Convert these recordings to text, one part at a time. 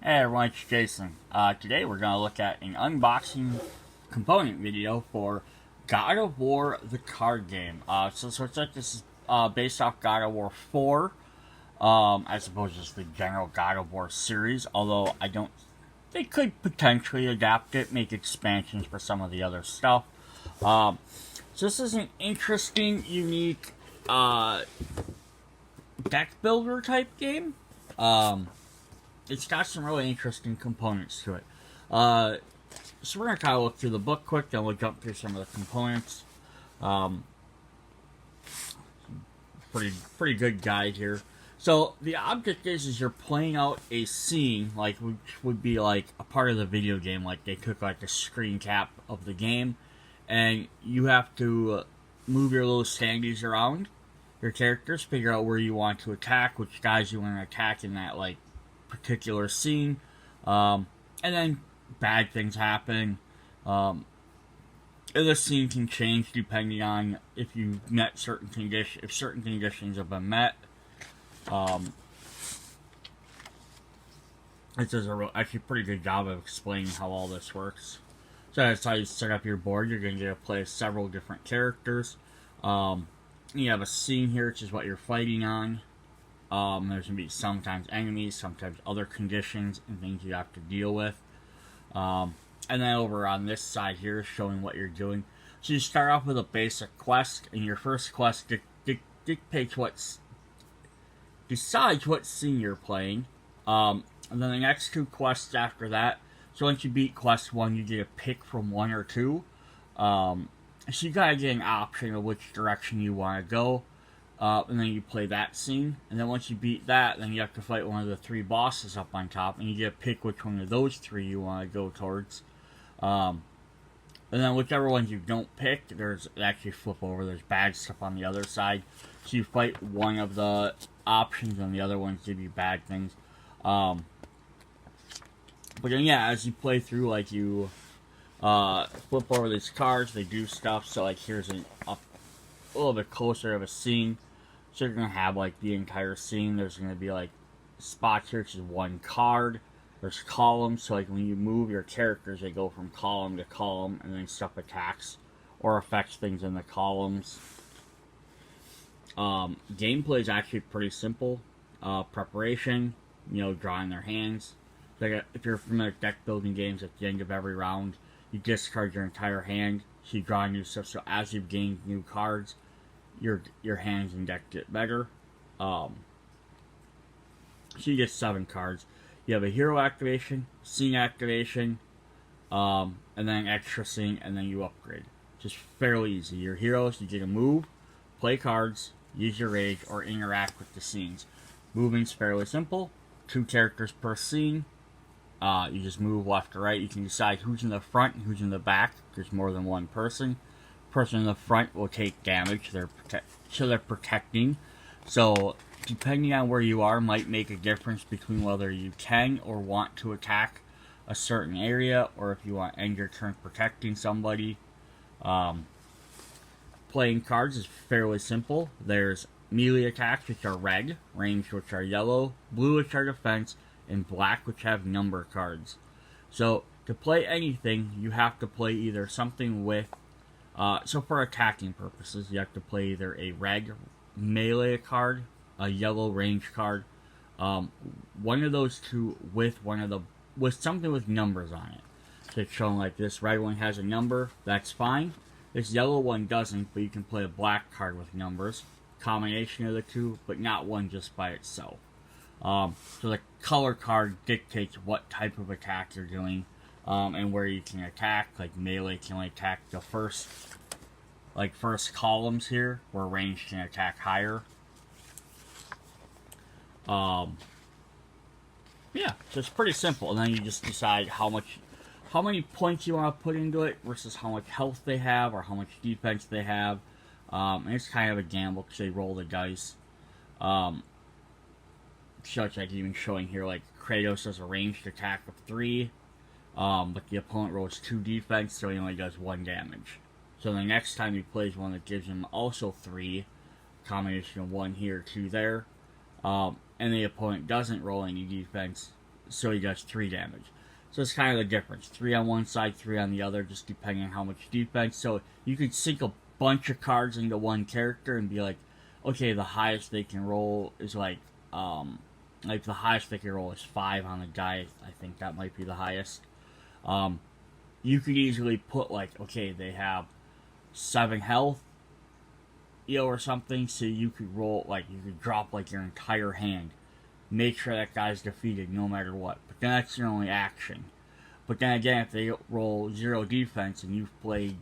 Hey everyone, it's Jason. Today we're going to look at an unboxing component video for God of War, the card game. So it looks like this is based off God of War 4, as opposed to just the general God of War series, although they could potentially adapt it, make expansions for some of the other stuff. So this is an interesting, unique, deck builder type game. It's got some really interesting components to it. So we're going to kind of look through the book quick, then we'll jump through some of the components. Pretty good guide here. So the object is you're playing out a scene, like which would be like a part of the video game, like they took like a screen cap of the game, and you have to move your little standees around, your characters, figure out where you want to attack, which guys you want to attack in that like particular scene, and then bad things happen. And the scene can change depending on if you met certain conditions, if certain conditions have been met. It does actually pretty good job of explaining how all this works. So that's how you set up your board. You're going to get to play several different characters. You have a scene here, which is what you're fighting on. There's going to be sometimes enemies, sometimes other conditions and things you have to deal with. And then over on this side here, showing what you're doing. So you start off with a basic quest, and your first quest decides what scene you're playing. And then the next two quests after that. So once you beat quest 1, you get a pick from 1 or 2. So you gotta get an option of which direction you want to go. And then you play that scene, and then once you beat that, then you have to fight one of the 3 bosses up on top, and you get to pick which one of those 3 you want to go towards. And then whichever ones you don't pick, there's actually flip over, there's bad stuff on the other side. So you fight one of the options, and the other ones give you bad things. But then yeah, as you play through, like you flip over these cards, they do stuff. So like here's a little bit closer of a scene. So you're going to have like the entire scene. There's going to be like spots here, which is 1 card. There's columns, so like when you move your characters, they go from column to column, and then stuff attacks or affects things in the columns. Gameplay is actually pretty simple. Preparation, drawing their hands. Like if you're familiar with deck building games, at the end of every round, you discard your entire hand, so you draw new stuff. So as you've gained new cards, your hands and deck get better. So you get 7 cards. You have a hero activation, scene activation, and then extra scene, and then you upgrade. Just fairly easy. Your heroes, you get to move, play cards, use your rage, or interact with the scenes. Moving's fairly simple. 2 characters per scene. You just move left to right. You can decide who's in the front and who's in the back. There's more than one person. Person in the front will take damage. They're protecting. So depending on where you are, might make a difference between whether you can or want to attack a certain area, or if you want to end your turn protecting somebody. Playing cards is fairly simple. There's melee attacks, which are red, ranged, which are yellow, blue, which are defense, and black, which have number cards. So to play anything, you have to play either something with so for attacking purposes, you have to play either a red melee card, a yellow range card, one of those two with something with numbers on it. So it's showing like this red one has a number, that's fine. This yellow one doesn't, but you can play a black card with numbers. Combination of the two, but not one just by itself. So the color card dictates what type of attack you're doing. And where you can attack. Like melee can only attack the first columns here, where range can attack higher. Yeah, so it's pretty simple. And then you just decide how many points you want to put into it versus how much health they have or how much defense they have. And it's kind of a gamble because they roll the dice. So it's like even showing here, like Kratos has a ranged attack of 3. But the opponent rolls 2 defense, so he only does 1 damage. So the next time he plays one that gives him also 3, combination of 1 here, 2 there, and the opponent doesn't roll any defense, so he does 3 damage. So it's kind of the difference. 3 on one side, 3 on the other, just depending on how much defense. So you could sink a bunch of cards into one character and be like, okay, the highest they can roll is like the highest they can roll is 5 on a guy. I think that might be the highest. You could easily put like, okay, they have 7 health, or something, so you could roll, like, you could drop like your entire hand, make sure that guy's defeated no matter what. But then that's your only action. But then again, if they roll 0 defense and you've played,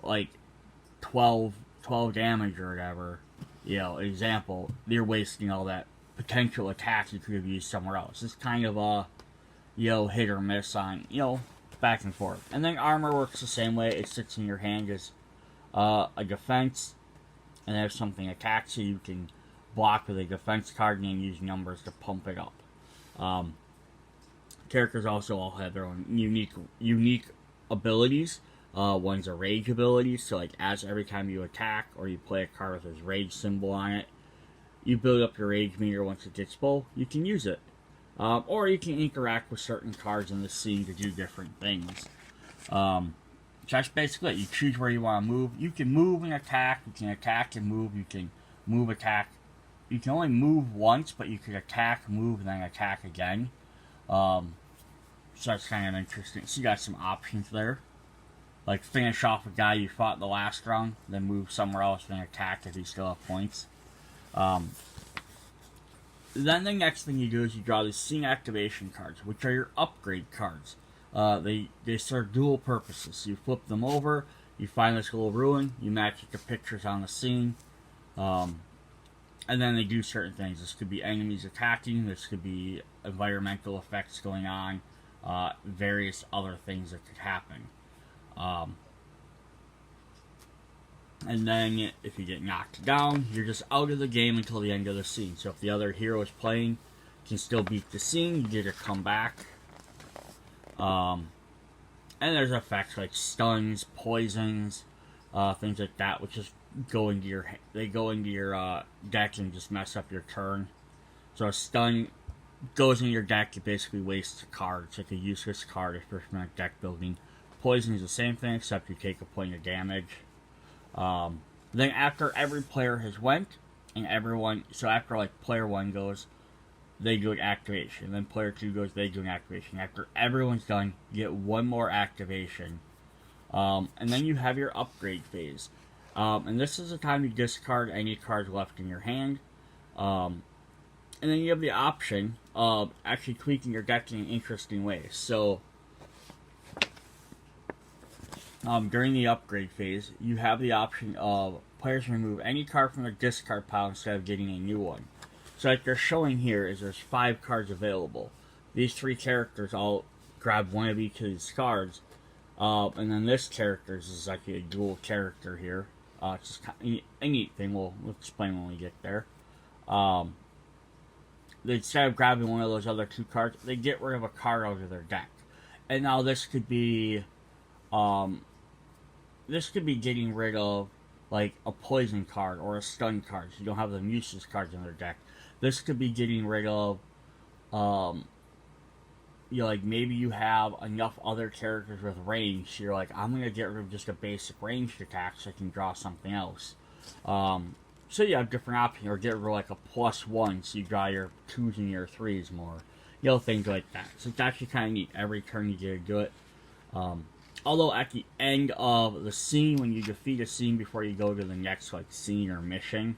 like 12 damage or whatever, example, you're wasting all that potential attack you could have used somewhere else. It's kind of a, hit or miss on, back and forth. And then armor works the same way. It sits in your hand as a defense, and if something attacks you, you can block with a defense card and then use numbers to pump it up. Characters also all have their own unique abilities. One's a rage ability, so like as every time you attack or you play a card with his rage symbol on it, you build up your rage meter. Once it gets full, you can use it. Or you can interact with certain cards in the scene to do different things. So that's basically it. You choose where you want to move. You can move and attack. You can attack and move. You can move, attack. You can only move once, but you could attack, move, and then attack again. So that's kind of interesting. So you got some options there. Like finish off a guy you fought in the last round, then move somewhere else, then attack if you still have points. Then the next thing you do is you draw these scene activation cards, which are your upgrade cards. They serve dual purposes. You flip them over, you find this little ruin, you match it to pictures on the scene, and then they do certain things. This could be enemies attacking, this could be environmental effects going on, various other things that could happen. And then, if you get knocked down, you're just out of the game until the end of the scene. So if the other hero is playing, can still beat the scene, you get to come back. And there's effects like stuns, poisons, things like that, which just go into your deck and just mess up your turn. So a stun goes in your deck, it basically wastes a card. It's like a useless card if you're not deck building. Poison is the same thing, except you take a point of damage. Then after every player has went, and so after like player 1 goes, they do an activation. Then player 2 goes, they do an activation. After everyone's done, you get one more activation. And then you have your upgrade phase. And this is the time you discard any cards left in your hand. And then you have the option of actually tweaking your deck in interesting ways. So during the upgrade phase, you have the option of players remove any card from their discard pile instead of getting a new one. So like they're showing here is there's 5 cards available. These 3 characters all grab one of each of these cards. And then this character is like a dual character here. It's just kind of a neat thing. We'll explain when we get there. Instead of grabbing one of those other 2 cards, they get rid of a card out of their deck. And now this could be getting rid of like a poison card or a stun card, so you don't have them useless cards in their deck. This could be getting rid of like maybe you have enough other characters with range, so you're like, I'm gonna get rid of just a basic ranged attack so I can draw something else. So you have different options, or get rid of like a +1 so you draw your 2s and your 3s more. Things like that. So it's actually kind of neat. Every turn you get to do it. Although at the end of the scene, when you defeat a scene before you go to the next like scene or mission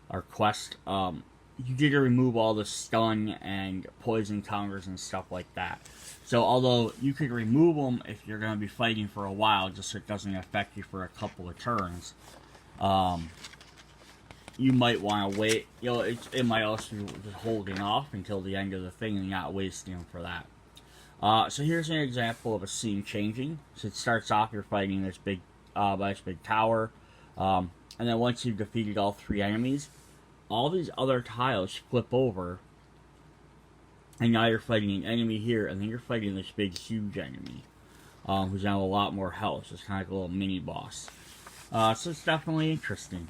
or quest, you get to remove all the stun and poison counters and stuff like that. So although you could remove them if you're going to be fighting for a while, just so it doesn't affect you for a couple of turns, you might want to wait. It might also be just holding off until the end of the thing and not wasting them for that. So here's an example of a scene changing. So it starts off, you're fighting this big tower, and then once you've defeated all 3 enemies, all these other tiles flip over, and now you're fighting an enemy here, and then you're fighting this big, huge enemy, who's now a lot more health. So it's kind of like a little mini boss. So it's definitely interesting.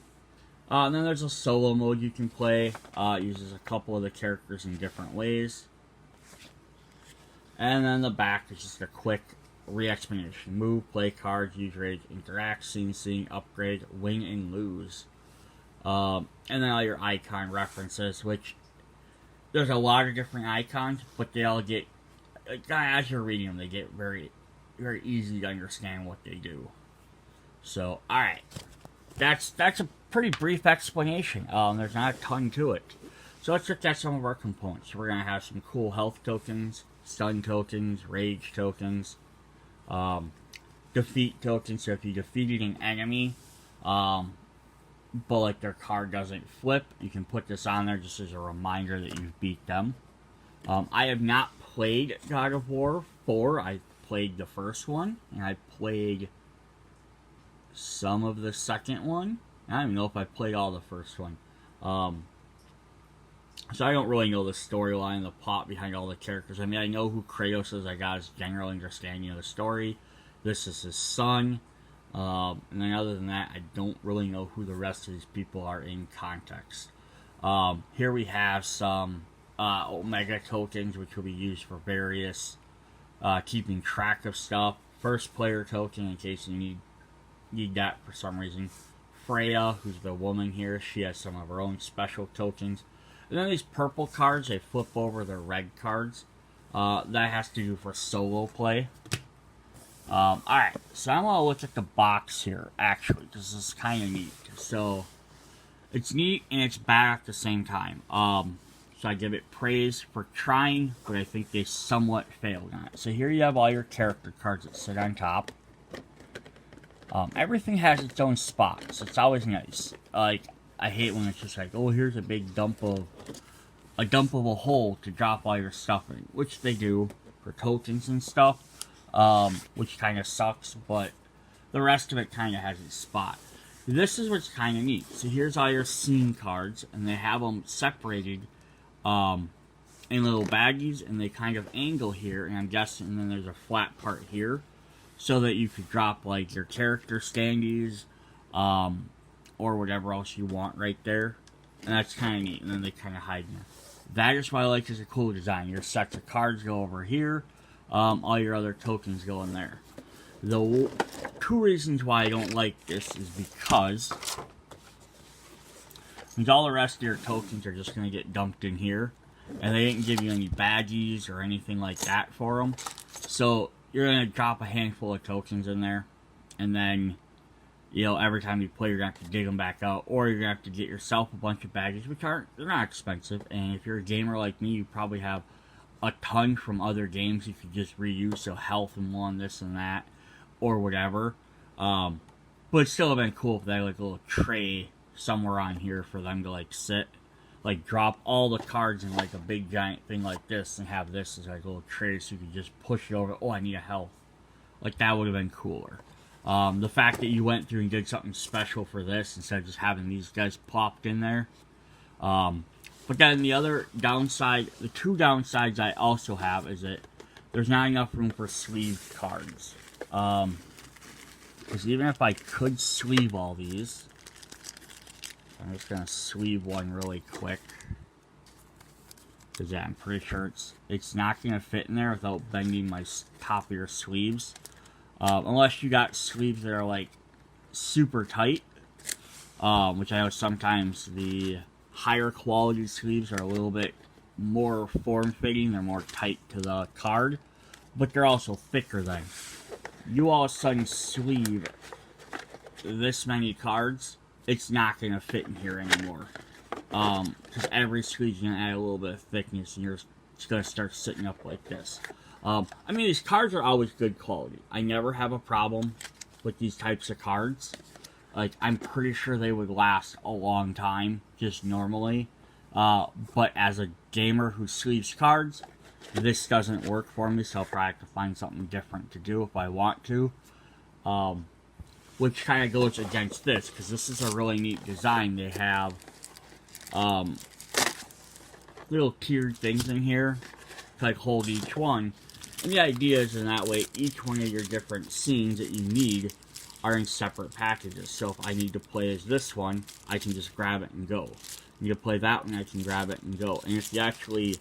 And then there's a solo mode you can play. It uses a couple of the characters in different ways. And then the back is just a quick re-explanation. Move, play cards, use rage, interact, scene, upgrade, win and lose. And then all your icon references, which there's a lot of different icons, but they all get, as you're reading them, they get very, very easy to understand what they do. So, alright. That's a pretty brief explanation. There's not a ton to it. So let's look at some of our components. We're going to have some cool health tokens, stun tokens, rage tokens, defeat tokens. So if you defeated an enemy, but like their card doesn't flip, you can put this on there just as a reminder that you've beat them. I have not played God of War 4. I played the first one, and I played some of the second one. I don't even know if I played all the first one. So I don't really know the storyline, the plot behind all the characters. I mean, I know who Kratos is. I got his general understanding of the story. This is his son. And then other than that, I don't really know who the rest of these people are in context. Here we have some Omega tokens, which will be used for various keeping track of stuff. First player token, in case you need that for some reason. Freya, who's the woman here, she has some of her own special tokens. And then these purple cards, they flip over their red cards. That has to do for solo play. Alright, so I'm going to look at the box here, actually, because this is kind of neat. So, it's neat and it's bad at the same time. So I give it praise for trying, but I think they somewhat failed on it. So here you have all your character cards that sit on top. Everything has its own spot, so it's always nice. Like, I hate when it's just like, oh, here's a big dump of a hole to drop all your stuff in, which they do for tokens and stuff, which kind of sucks, but the rest of it kind of has its spot. This is what's kind of neat. So here's all your scene cards, and they have them separated in little baggies, and they kind of angle here, and I'm guessing then there's a flat part here, so that you could drop like your character standees, or whatever else you want right there. And that's kind of neat. And then they kind of hide in there. That is what I like as a cool design. Your sets of cards go over here. All your other tokens go in there. The two reasons why I don't like this is because all the rest of your tokens are just going to get dumped in here. And they didn't give you any badges or anything like that for them. So you're going to drop a handful of tokens in there. And then, you know, every time you play, you're going to have to dig them back out, or you're going to have to get yourself a bunch of badges, which they're not expensive, and if you're a gamer like me, you probably have a ton from other games you could just reuse, so health and one, this and that, or whatever, but it still would have been cool if they had, like, a little tray somewhere on here for them to, like, sit, like, drop all the cards in, like, a big giant thing like this, and have this as, like, a little tray, so you could just push it over, oh, I need a health. Like, that would have been cooler. The fact that you went through and did something special for this instead of just having these guys plopped in there. But then the other downside, the two downsides I also have is that there's not enough room for sleeved cards. Because even if I could sleeve all these, I'm just going to sleeve one really quick. Because yeah, I'm pretty sure it's not going to fit in there without bending my top of your sleeves. Unless you got sleeves that are like super tight, which I know sometimes the higher quality sleeves are a little bit more form-fitting, they're more tight to the card, but they're also thicker then. You all of a sudden sleeve this many cards, it's not going to fit in here anymore. Because every sleeve's going to add a little bit of thickness, and you're just going to start sitting up like this. I mean, these cards are always good quality. I never have a problem with these types of cards. Like, I'm pretty sure they would last a long time, just normally. But as a gamer who sleeves cards, this doesn't work for me, so I'll probably have to find something different to do if I want to. Which kind of goes against this, because this is a really neat design. They have little tiered things in here to like hold each one. And the idea is in that way, each one of your different scenes that you need are in separate packages. So if I need to play as this one, I can just grab it and go. I need to play that one, I can grab it and go. And if you actually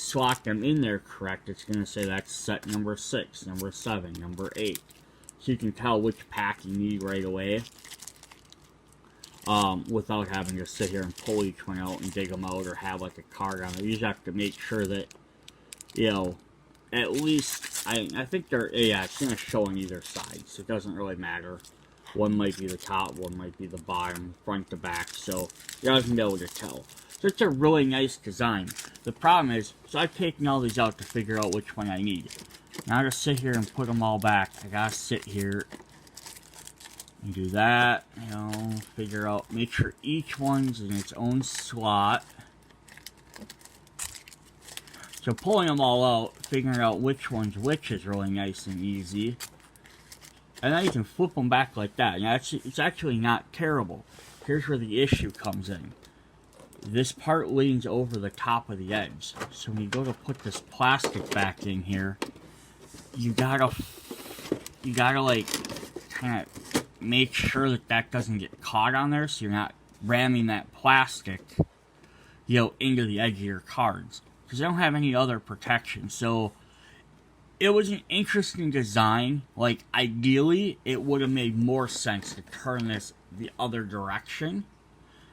slot them in there correct, it's going to say that's set number 6, number 7, number 8. So you can tell which pack you need right away. Without having to sit here and pull each one out and dig them out or have like a card on it. You just have to make sure that, you know, at least, I think they're, yeah, it's going to show on either side, so it doesn't really matter. One might be the top, one might be the bottom, front to back, so you're not going to be able to tell. So it's a really nice design. The problem is, so I've taken all these out to figure out which one I need. Now to sit here and put them all back, I gotta sit here and do that, you know, figure out, make sure each one's in its own slot. So pulling them all out, figuring out which one's which is really nice and easy. And then you can flip them back like that. Now, it's actually not terrible. Here's where the issue comes in. This part leans over the top of the edge. So when you go to put this plastic back in here, you gotta like, kind of make sure that that doesn't get caught on there, so you're not ramming that plastic, you know, into the edge of your cards. Because they don't have any other protection. So it was an interesting design. Like, ideally, it would have made more sense to turn this the other direction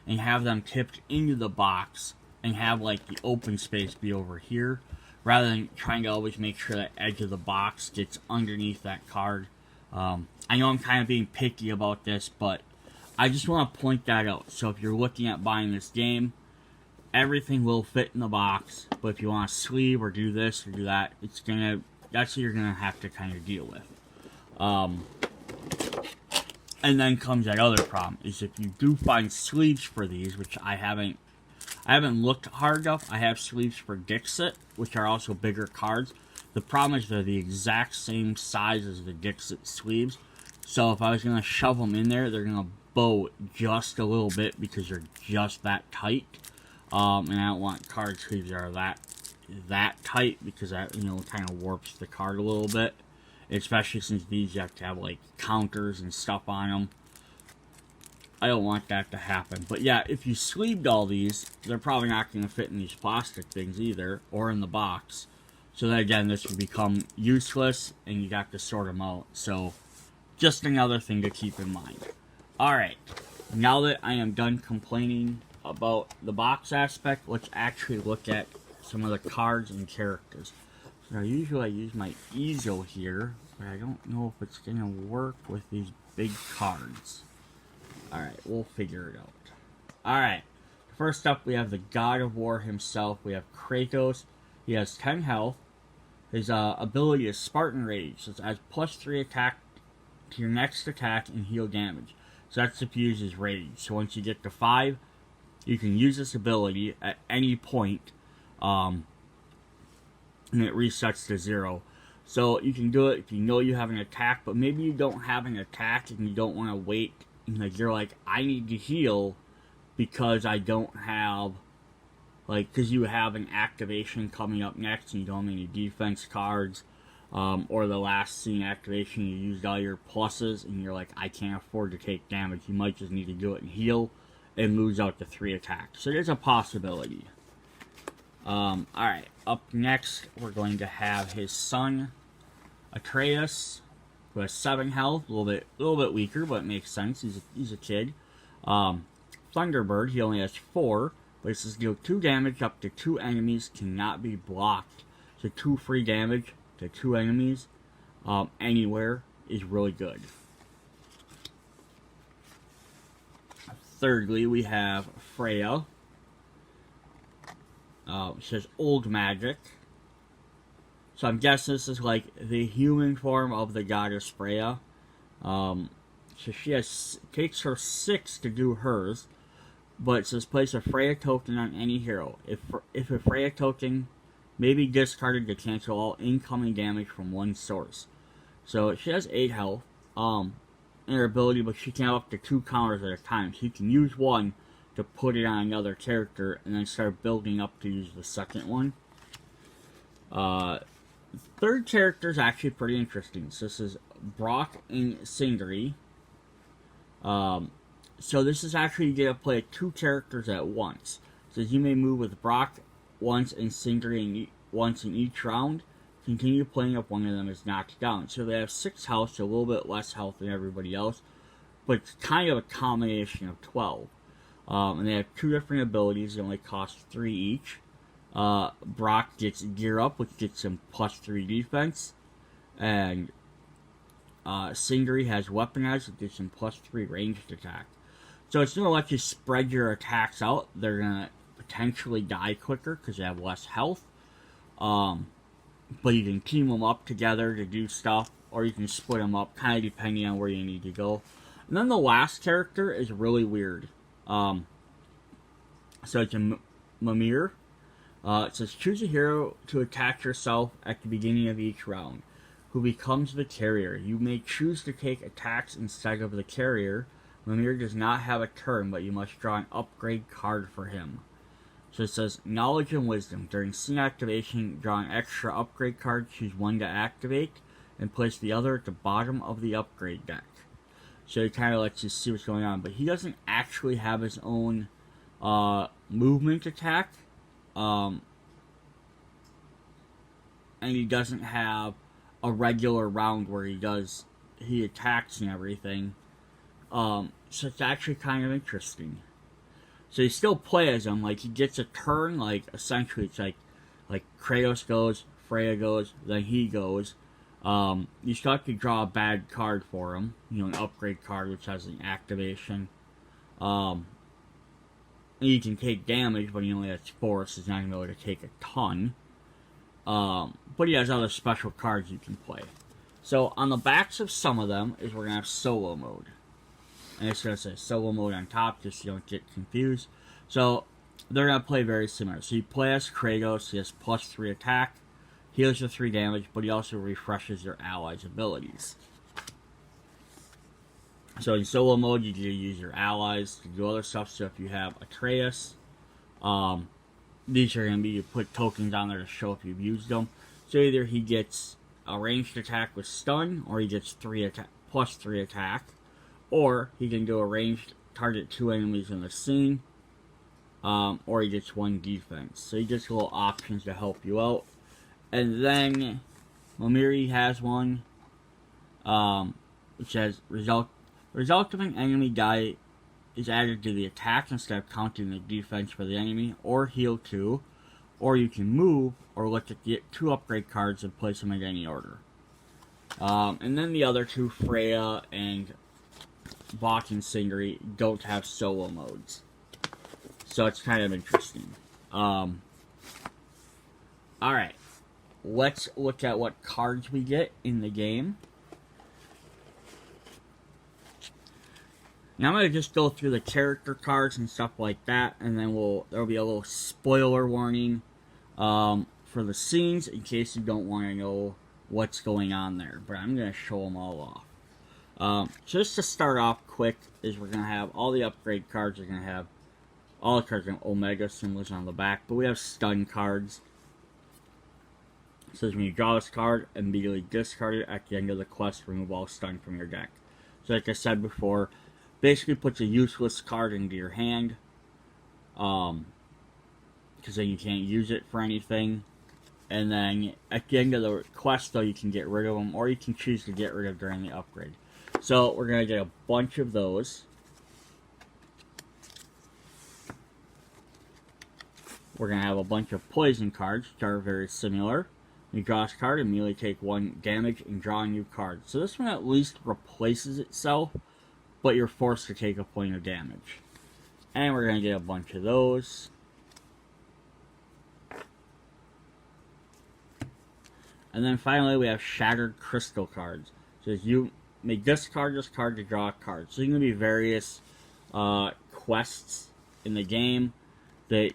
and have them tipped into the box and have, like, the open space be over here, rather than trying to always make sure that edge of the box gets underneath that card. I know I'm kind of being picky about this, but I just want to point that out. So if you're looking at buying this game, everything will fit in the box, but if you want to sleeve or do this or do that, that's what you're gonna have to kind of deal with. And then comes that other problem, is if you do find sleeves for these, which I haven't looked hard enough. I have sleeves for Dixit, which are also bigger cards. The problem is they're the exact same size as the Dixit sleeves, so if I was gonna shove them in there, they're gonna bow just a little bit because they're just that tight. And I don't want card sleeves that are that tight, because that, you know, kind of warps the card a little bit. Especially since these you have to have like counters and stuff on them. I don't want that to happen. But yeah, if you sleeved all these, they're probably not going to fit in these plastic things either, or in the box. So then again, this would become useless, and you got to sort them out. So just another thing to keep in mind. Alright, now that I am done complaining about the box aspect, let's actually look at some of the cards and characters. So usually I use my easel here, but I don't know if it's going to work with these big cards. Alright, we'll figure it out. Alright, first up we have the God of War himself. We have Kratos. He has 10 health. His ability is Spartan Rage. So it adds +3 attack to your next attack and heal damage. So that's if you use his Rage. So once you get to 5, you can use this ability at any point, and it resets to 0. So you can do it if you know you have an attack, but maybe you don't have an attack and you don't want to wait. Like, you're like, I need to heal because I don't have, like, because you have an activation coming up next and you don't have any defense cards, or the last scene activation, you used all your pluses and you're like, I can't afford to take damage. You might just need to do it and heal. It moves out to 3 attacks. So there's a possibility. Alright, up next, we're going to have his son, Atreus, who has 7 health, a little bit weaker, but it makes sense. He's a kid. Thunderbird, he only has 4, but it says deal 2 damage up to 2 enemies, cannot be blocked. So 2 free damage to 2 enemies, anywhere, is really good. Thirdly, we have Freya. It says Old Magic. So I'm guessing this is like the human form of the goddess Freya. So she takes her 6 to do hers. But it says place a Freya token on any hero. If a Freya token may be discarded to cancel all incoming damage from one source. So she has 8 health. In her ability, but she can have up to 2 counters at a time. So you can use one to put it on another character and then start building up to use the second one. Third character is actually pretty interesting. So this is Brock and Sindri. So this is actually you get to play 2 characters at once. So you may move with Brock once and Sindri once in each round. Continue playing if one of them is knocked down. So they have 6 health, so a little bit less health than everybody else, but it's kind of a combination of 12. And they have 2 different abilities. They only cost 3 each. Brock gets Gear Up, which gets him +3 defense. And Singri has Weaponize, which gets him +3 ranged attack. So it's going to let you spread your attacks out. They're going to potentially die quicker because they have less health. But you can team them up together to do stuff, or you can split them up, kind of depending on where you need to go. And then the last character is really weird. So it's a Mimir. It says, choose a hero to attack yourself at the beginning of each round, who becomes the carrier. You may choose to take attacks instead of the carrier. Mimir does not have a turn, but you must draw an upgrade card for him. So it says, Knowledge and Wisdom. During scene activation, draw an extra upgrade card, choose one to activate, and place the other at the bottom of the upgrade deck. So it kind of lets you see what's going on. But he doesn't actually have his own movement attack. And he doesn't have a regular round where he attacks and everything. So it's actually kind of interesting. So you still play as him, like he gets a turn, like essentially it's like Kratos goes, Freya goes, then he goes. You still have to draw a bad card for him, an upgrade card which has an activation. And you can take damage, but he only has 4, so he's not going to be able to take a ton. But he has other special cards you can play. So on the backs of some of them is we're going to have solo mode. And it's going to say solo mode on top, just so you don't get confused. So, they're going to play very similar. So, you play as Kratos, he has +3 attack, heals you 3 damage, but he also refreshes your allies' abilities. So, in solo mode, you can use your allies to do other stuff. So, if you have Atreus, these are going to be, you put tokens on there to show if you've used them. So, either he gets a ranged attack with stun, or he gets +3 attack. Or he can do a ranged target 2 enemies in the scene. Or he gets 1 defense. So he gets little options to help you out. And then Mimir has one. Which says result of an enemy die is added to the attack instead of counting the defense for the enemy. Or heal 2. Or you can move or look at the 2 upgrade cards and place them in any order. And then the other 2, Freya and Bach and Singri, don't have solo modes. So it's kind of interesting. Alright. Let's look at what cards we get in the game. Now I'm going to just go through the character cards and stuff like that, and then there'll be a little spoiler warning for the scenes in case you don't want to know what's going on there. But I'm going to show them all off. Just to start off quick, is we're going to have all the upgrade cards. We're going to have all the cards, Omega symbols on the back, but we have stun cards. It says when you draw this card, immediately discard it at the end of the quest, remove all stun from your deck. So like I said before, basically puts a useless card into your hand, because then you can't use it for anything. And then at the end of the quest, though, you can get rid of them, or you can choose to get rid of during the upgrade. So we're going to get a bunch of those. We're going to have a bunch of poison cards, which are very similar. You draw this card, immediately take 1 damage, and draw a new card. So this one at least replaces itself, but you're forced to take a point of damage. And we're going to get a bunch of those. And then finally we have Shattered Crystal cards. So you may discard this card to draw a card. So there's going to be various quests in the game that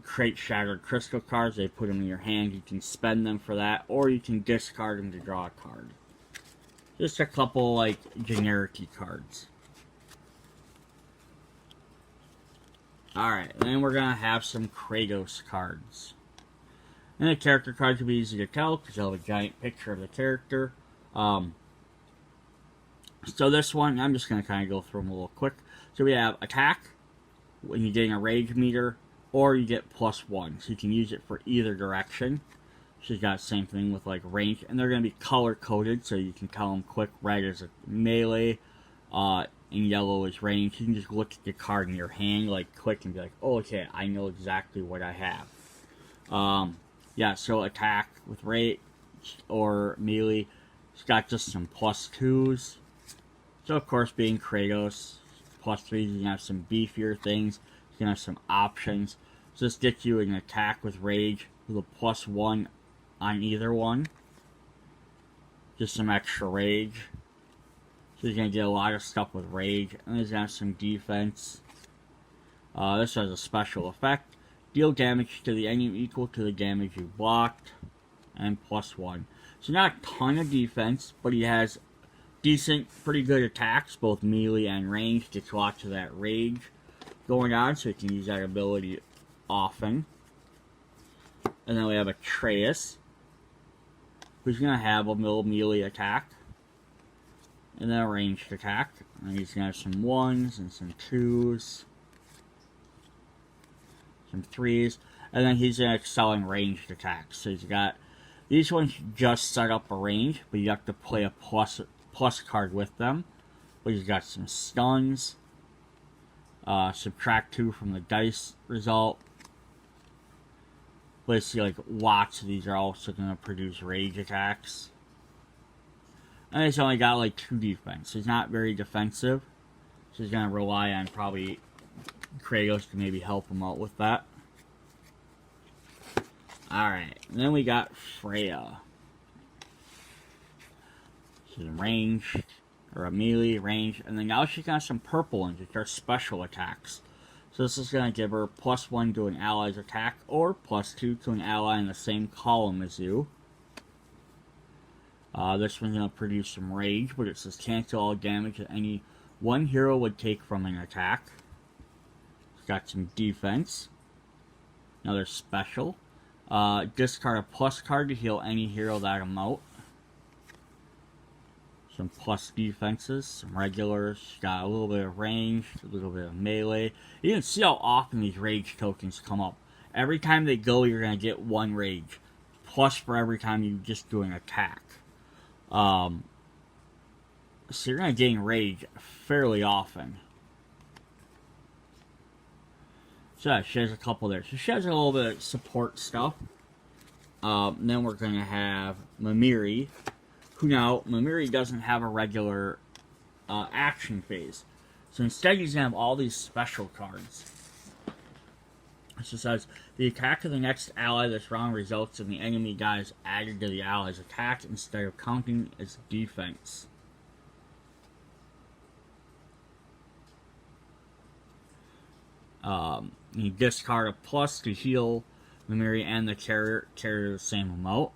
create Shattered Crystal cards. They put them in your hand. You can spend them for that, or you can discard them to draw a card. Just a couple, like, generic-y cards. Alright, then we're going to have some Kratos cards. And the character cards will be easy to tell, because they'll have a giant picture of the character. So this one, I'm just going to kind of go through them a little quick. So we have Attack, when you're getting a Rage meter, or you get +1, so you can use it for either direction. She's got the same thing with like range, and they're going to be color coded, so you can tell them quick red is a melee, and yellow is range. You can just look at the card in your hand like quick and be like, oh, okay, I know exactly what I have. Yeah, so attack with range or melee. She's got just some +2s. So of course, being Kratos, +3s, you can have some beefier things. You can have some options. So this gets you an attack with rage with a +1 on either one. Just some extra rage. So you're going to get a lot of stuff with rage. And there's going to have some defense. This has a special effect. Deal damage to the enemy equal to the damage you blocked. And +1. So not a ton of defense, but he has decent, pretty good attacks, both melee and range. Gets lots of that rage going on, so you can use that ability often. And then we have Atreus, who's going to have a little melee attack. And then a ranged attack. And he's going to have some 1s and some 2s. Some 3s. And then he's going to excel in ranged attacks. So he's got... These ones just set up a range, but you have to play a plus card with them. But he's got some stuns. Subtract 2 from the dice result. Basically, like, lots of these are also going to produce rage attacks. And he's only got, like, 2 defense. He's not very defensive. So he's going to rely on probably Kratos to maybe help him out with that. Alright, and then we got Freya. She's a range, or a melee range, and then now she's got some purple ones, which are special attacks. So this is going to give her +1 to an ally's attack, or +2 to an ally in the same column as you. This one's going to produce some rage, but it says cancel all damage that any one hero would take from an attack. It's got some defense. Another special. Discard a plus card to heal any hero that amount. Some plus defenses, some regulars, got a little bit of range, a little bit of melee. You can see how often these rage tokens come up. Every time they go, you're going to get 1 rage. Plus for every time you just do an attack. So you're going to gain rage fairly often. So yeah, she has a couple there. So she has a little bit of support stuff. Then we're going to have Mimiri. Who now, Mimiri doesn't have a regular action phase. So instead he's going to have all these special cards. So it says, the attack of the next ally this round results in the enemy dies added to the ally's attack instead of counting as defense. You discard a plus to heal Mimiri and the carrier the same amount.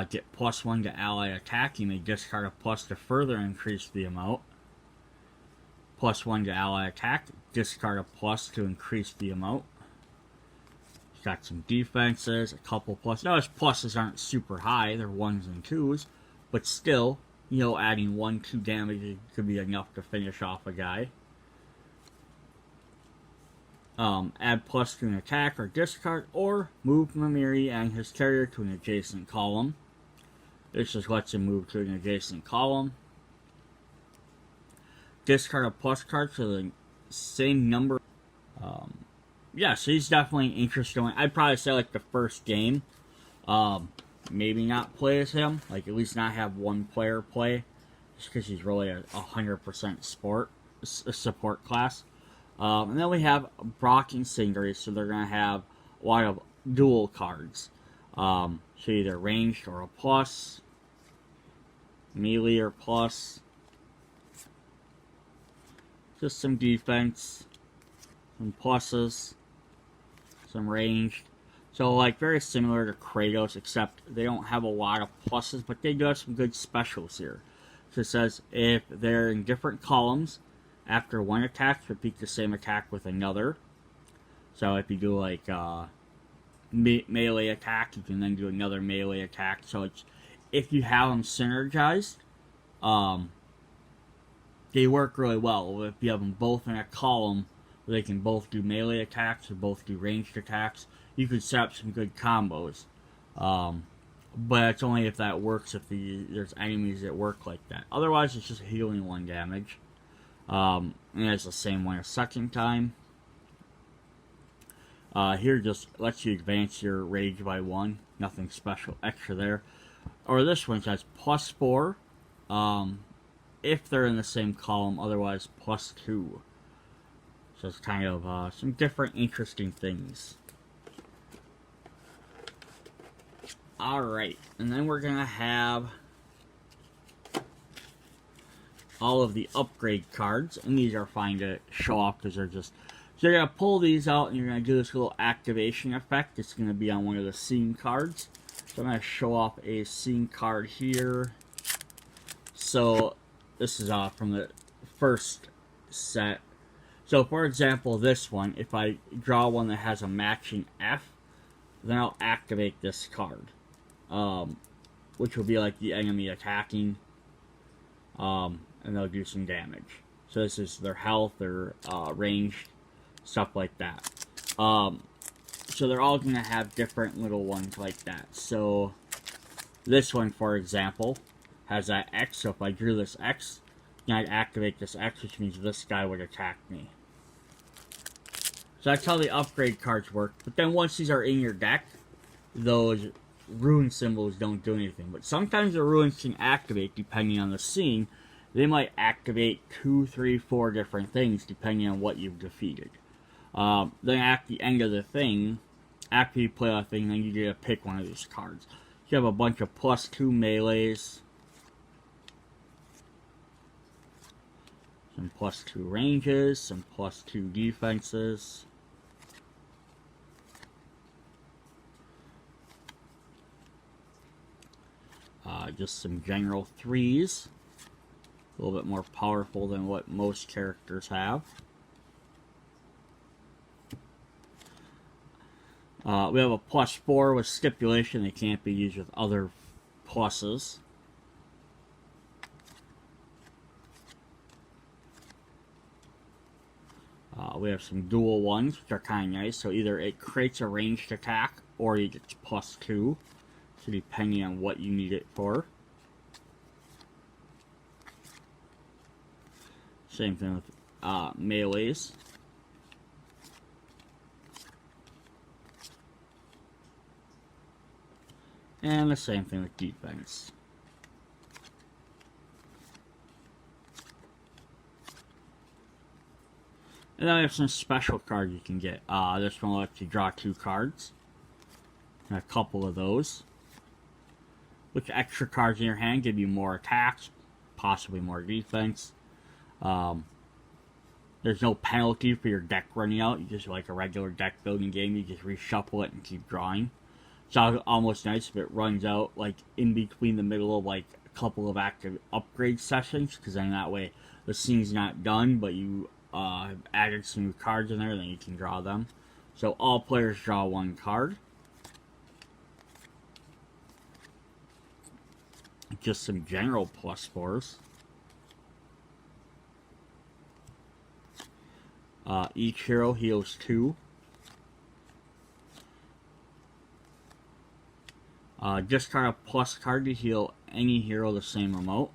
Get +1 to ally attack. You may discard a plus to further increase the amount. +1 to ally attack. Discard a plus to increase the amount. It's got some defenses, a couple plus. Now his pluses aren't super high, they're 1s and 2s, but still, you know, adding 1-2 damage could be enough to finish off a guy. Add plus to an attack or discard, or move Mimiri and his carrier to an adjacent column. This just lets him move to an adjacent column. Discard a plus card to the same number. Yeah, so he's definitely interesting. I'd probably say like the first game, maybe not play as him. Like at least not have one player play, just because he's really a 100% support class. And then we have Brock and Sindri, so they're going to have a lot of dual cards. So either ranged or a plus, melee or plus, just some defense, some pluses, some ranged. So like very similar to Kratos, except they don't have a lot of pluses, but they do have some good specials here. So it says if they're in different columns, after one attack, repeat the same attack with another. So if you do like melee attack, you can then do another melee attack. So it's, if you have them synergized, they work really well. If you have them both in a column, where they can both do melee attacks or both do ranged attacks, you could set up some good combos. But it's only if that works if there's enemies that work like that. Otherwise, it's just healing 1 damage. And it's the same one a second time. Here just lets you advance your rage by 1. Nothing special extra there. Or this one says +4. If they're in the same column, otherwise +2. So it's kind of some different interesting things. Alright, and then we're going to have all of the upgrade cards, and these are fine to show off because they're just... So you're going to pull these out and you're going to do this little activation effect. It's going to be on one of the scene cards. So I'm going to show off a scene card here. So this is from the first set. So for example, this one, if I draw one that has a matching F, then I'll activate this card. Which will be like the enemy attacking, and they'll do some damage. So this is their health, their range, stuff like that. So they're all going to have different little ones like that. So this one, for example, has that X. So if I drew this X, then I'd activate this X, which means this guy would attack me. So that's how the upgrade cards work. But then once these are in your deck, those rune symbols don't do anything. But sometimes the runes can activate depending on the scene. They might activate 2, 3, 4 different things depending on what you've defeated. Then at the end of the thing, after you play a thing, then you get to pick one of these cards. You have a bunch of +2 melees, some +2 ranges, some +2 defenses. Just some general 3s. A little bit more powerful than what most characters have. We have a +4 with stipulation they can't be used with other pluses. We have some dual ones, which are kind of nice. So either it creates a ranged attack, or you get +2. So depending on what you need it for. Same thing with melees. And the same thing with defense. And then we have some special cards you can get. This one will let you draw 2 cards. And a couple of those. Which extra cards in your hand give you more attacks, possibly more defense. There's no penalty for your deck running out. You just, like a regular deck building game, you just reshuffle it and keep drawing. It's almost nice if it runs out like in between the middle of like a couple of active upgrade sessions, because then that way the scene's not done, but you have added some new cards in there, then you can draw them. So all players draw 1 card. Just some general +4s. Each hero heals 2. Discard a plus card to heal any hero the same amount.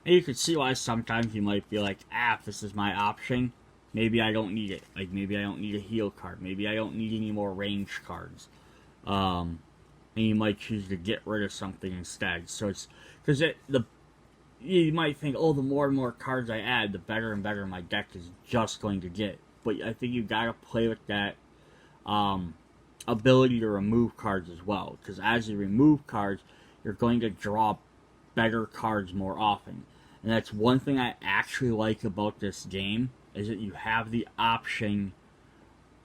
And you can see why sometimes you might be like, if this is my option, maybe I don't need it. Like, maybe I don't need a heal card. Maybe I don't need any more range cards. And you might choose to get rid of something instead. So it's, because you might think, oh, the more and more cards I add, the better and better my deck is just going to get. But I think you gotta play with that ability to remove cards as well. Because as you remove cards, you're going to draw better cards more often. And that's one thing I actually like about this game, is that you have the option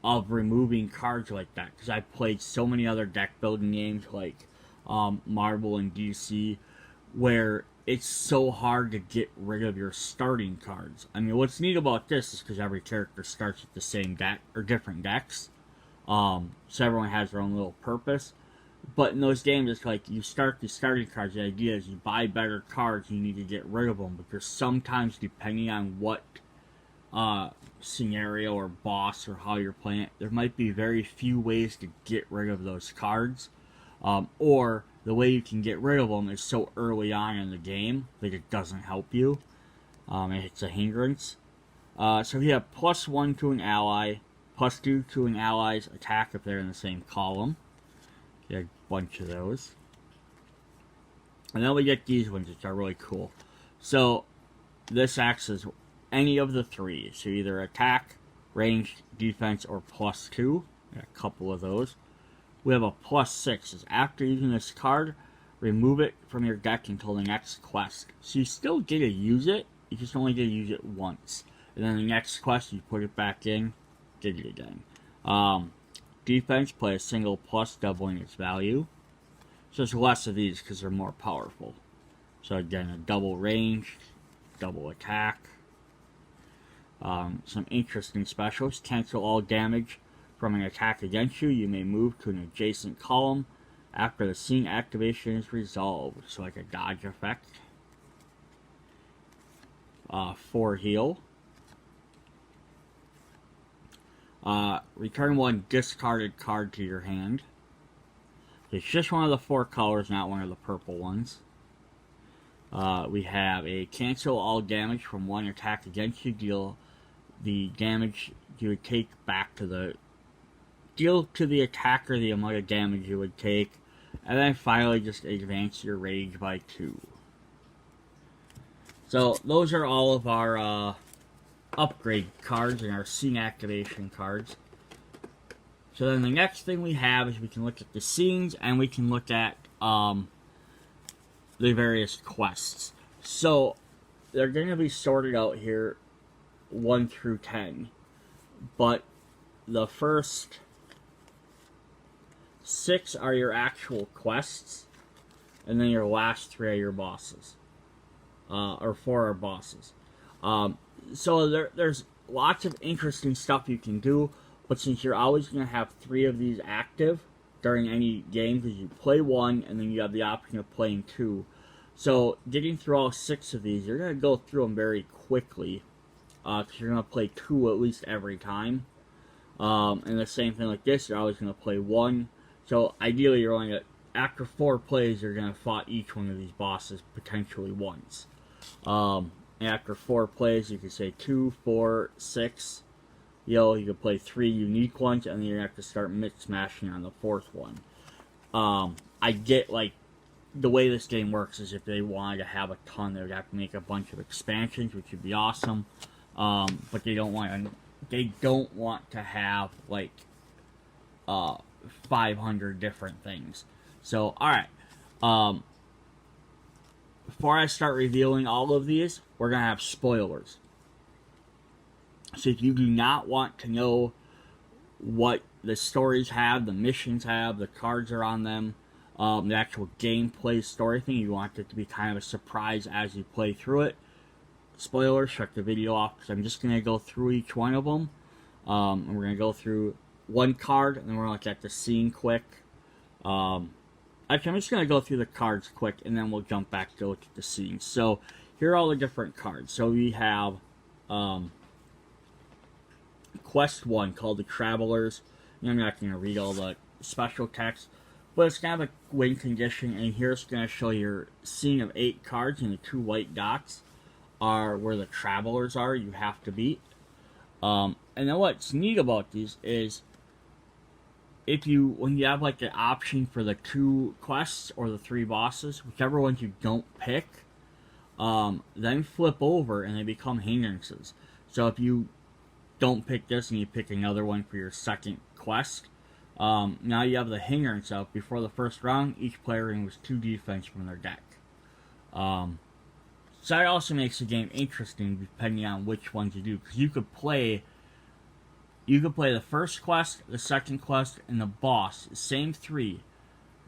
of removing cards like that. Because I've played so many other deck building games like Marvel and DC, where it's so hard to get rid of your starting cards. I mean, what's neat about this is because every character starts with the same deck, or different decks. So everyone has their own little purpose. But in those games, it's like, you start the starting cards, the idea is you buy better cards, you need to get rid of them. Because sometimes, depending on what scenario or boss or how you're playing it, there might be very few ways to get rid of those cards. Or the way you can get rid of them is so early on in the game that it doesn't help you. It's a hindrance. So you have +1 to an ally, +2 to an ally's attack if they're in the same column. You have a bunch of those. And then we get these ones, which are really cool. So this acts as any of the three. So either attack, range, defense, or +2. Got a couple of those. We have a +6. Is after using this card, remove it from your deck until the next quest. So you still get to use it, you just only get to use it once. And then the next quest, you put it back in, get it again. Defense, play a single plus, doubling its value. So there's less of these because they're more powerful. So again, a double range, double attack. Some interesting specials. Cancel all damage from an attack against you. You may move to an adjacent column after the scene activation is resolved. So like a dodge effect. 4 heal. Return 1 discarded card to your hand. It's just one of the 4 colors, not one of the purple ones. We have a cancel all damage from one attack against you. Deal the damage you would take back to the... Deal to the attacker the amount of damage you would take. And then finally just advance your rage by 2. So those are all of our upgrade cards and our scene activation cards. So then the next thing we have is we can look at the scenes and we can look at the various quests. So they're going to be sorted out here 1 through 10. But the first 6 are your actual quests, and then your last 3 are your bosses. Or 4 are bosses. So there's lots of interesting stuff you can do, but since you're always going to have 3 of these active during any game, because you play 1 and then you have the option of playing 2. So getting through all 6 of these, you're going to go through them very quickly, because you're going to play 2 at least every time. And the same thing like this, you're always going to play 1. So ideally, you're only after 4 plays, you're going to fight each one of these bosses potentially once. After 4 plays, you can say 2, 4, 6. You can play 3 unique ones, and then you're going to have to start mix-mashing on the 4th one. I get, like, the way this game works is if they wanted to have a ton, they would have to make a bunch of expansions, which would be awesome. But they don't want to have, like, 500 different things. So, alright. Before I start revealing all of these, we're going to have spoilers. So if you do not want to know what the stories have, the missions have, the cards are on them, the actual gameplay story thing, you want it to be kind of a surprise as you play through it, spoilers, shut the video off, because I'm just going to go through each one of them. And we're going to go through one card, and then we're going to look at the scene quick. Actually, I'm just going to go through the cards quick, and then we'll jump back to look at the scenes. So, here are all the different cards. So, we have Quest 1, called the Travelers. And I'm not going to read all the special text, but it's kind of a win condition, and here it's going to show your scene of 8 cards, and the 2 white dots are where the Travelers are, you have to beat. And then what's neat about these is, when you have like an option for the 2 quests or the 3 bosses, whichever ones you don't pick, then flip over and they become hindrances. So if you don't pick this and you pick another one for your second quest, now you have the hindrance of, before the first round, each player removes 2 defense from their deck. So that also makes the game interesting depending on which ones you do, because you could play the first quest, the second quest, and the boss, same 3,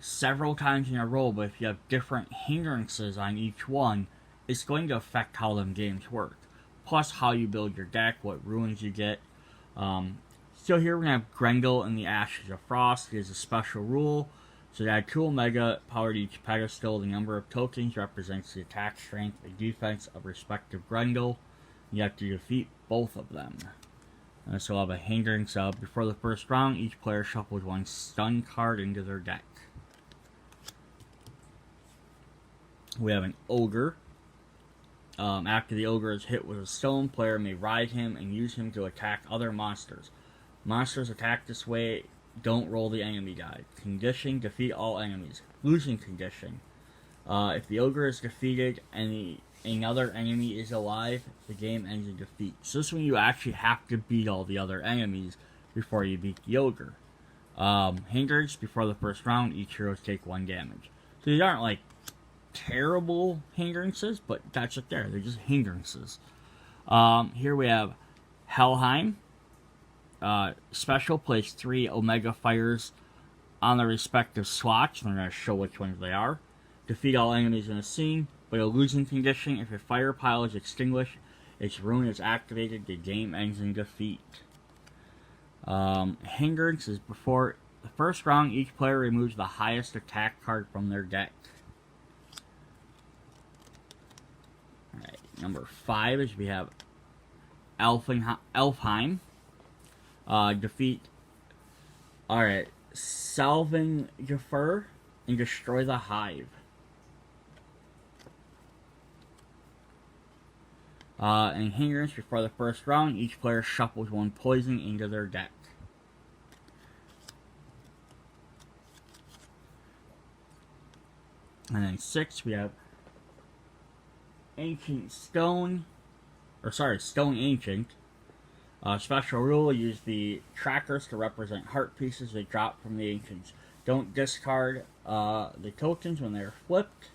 several times in a row, but if you have different hindrances on each one, it's going to affect how them games work. Plus how you build your deck, what runes you get. So here we're going to have Grendel and the Ashes of Frost. It is a special rule. So to add 2 Omega power to each pedestal, the number of tokens represents the attack strength and defense of respective Grendel. You have to defeat both of them. So we'll have a hindrance of, before the first round, each player shuffles 1 stun card into their deck. We have an ogre. After the ogre is hit with a stone, player may ride him and use him to attack other monsters. Monsters attacked this way don't roll the enemy die. Condition, defeat all enemies. Losing condition. If the ogre is defeated and another enemy is alive, the game ends in defeat. So this one you actually have to beat all the other enemies before you beat the ogre. Hindrance, before the first round, each hero take 1 damage. So these aren't like terrible hindrances, but that's it there. They're just hindrances. Here we have Helheim. Special, place 3 Omega Fires on the respective slots. I'm going to show which ones they are. Defeat all enemies in a scene, but a losing condition. If a fire pile is extinguished, its rune is activated, the game ends in defeat. Hindrance is before the first round, each player removes the highest attack card from their deck. Alright, number 5 is we have Elfheim. Defeat Salvingefur and destroy the hive. And hindrance, before the first round, each player shuffles 1 poison into their deck. And then 6, we have Stone Ancient. Special rule, use the trackers to represent heart pieces they drop from the Ancients. Don't discard the tokens when they're flipped.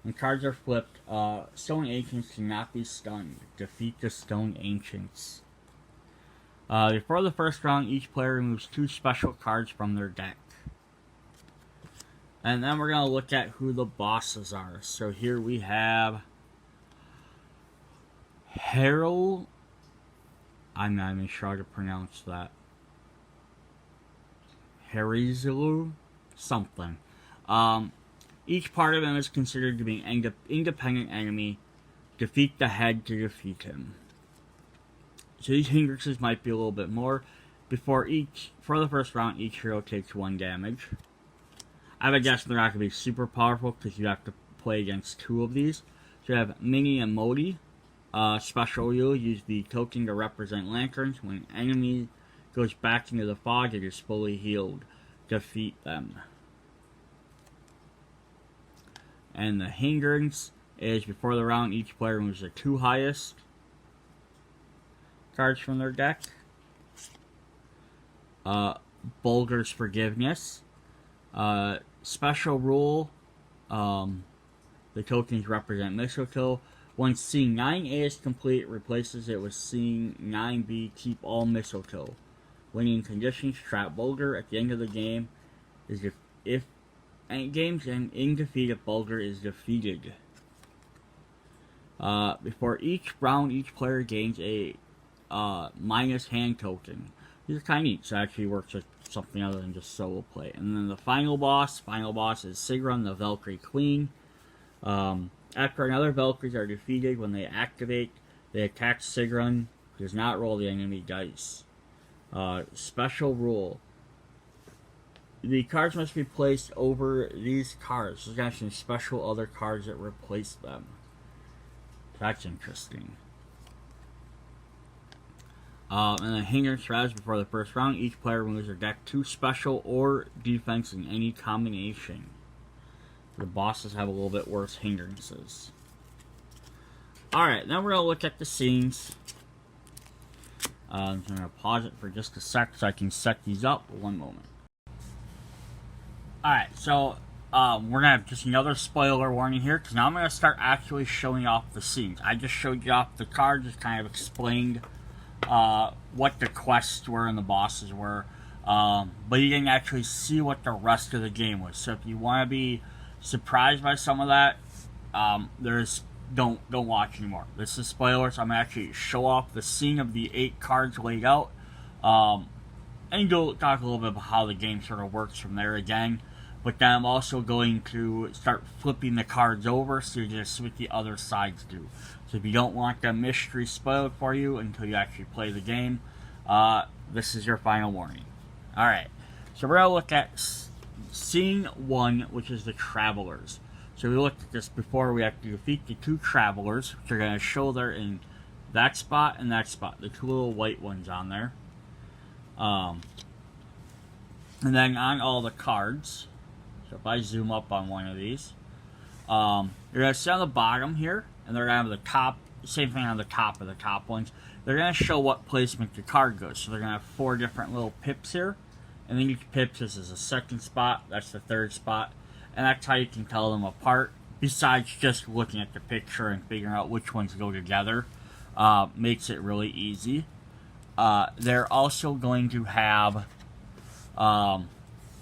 When cards are flipped, Stone Ancients cannot be stunned. Defeat the Stone Ancients. Before the first round, each player removes 2 special cards from their deck. And then we're going to look at who the bosses are. So here we have Harold. I'm not even sure how to pronounce that. Harizilu? Something. Each part of him is considered to be an independent enemy. Defeat the head to defeat him. So these hindrances might be a little bit more. For the first round, each hero takes 1 damage. I would guess they're not going to be super powerful because you have to play against 2 of these. So you have Mini and Modi. Special rule, use the token to represent lanterns. When an enemy goes back into the fog, it is fully healed. Defeat them. And the hindrance is before the round, each player removes the 2 highest cards from their deck. Bulger's Forgiveness. Special rule, the tokens represent mistletoe. Once scene 9A is complete, it replaces it with scene 9B, keep all mistletoe. Winning conditions, trap Bulger at the end of the game is if games end in defeat if Bulger is defeated. Before each round, each player gains a minus hand token. These are kind of neat, so it actually works with something other than just solo play. And then the final boss is Sigrun, the Valkyrie Queen. After another Valkyries are defeated, when they activate, they attack Sigrun, who does not roll the enemy dice. Special rule. The cards must be placed over these cards. There's actually special other cards that replace them. That's interesting. And then hindrance strategy before the first round. Each player removes their deck 2 special or defense in any combination. The bosses have a little bit worse hindrances. Alright, now we're going to look at the scenes. I'm going to pause it for just a sec so I can set these up. 1 moment. Alright, so we're going to have just another spoiler warning here, because now I'm going to start actually showing off the scenes. I just showed you off the cards, just kind of explained what the quests were and the bosses were, but you didn't actually see what the rest of the game was. So if you want to be surprised by some of that, don't watch anymore. This is spoilers. I'm going to actually show off the scene of the 8 cards laid out, and go talk a little bit about how the game sort of works from there again. But then I'm also going to start flipping the cards over so you just see what the other sides do. So if you don't want the mystery spoiled for you until you actually play the game, this is your final warning. Alright, so we're going to look at scene 1, which is the Travelers. So we looked at this before. We have to defeat the 2 travelers, which are going to show there in that spot and that spot. The 2 little white ones on there. And then on all the cards, so if I zoom up on one of these, you're going to see on the bottom here, and they're going to have the top, same thing on the top of the top ones. They're going to show what placement the card goes. So they're going to have 4 different little pips here. And then each pip, this is the 2nd spot, that's the 3rd spot. And that's how you can tell them apart, besides just looking at the picture and figuring out which ones go together. Makes it really easy. They're also going to have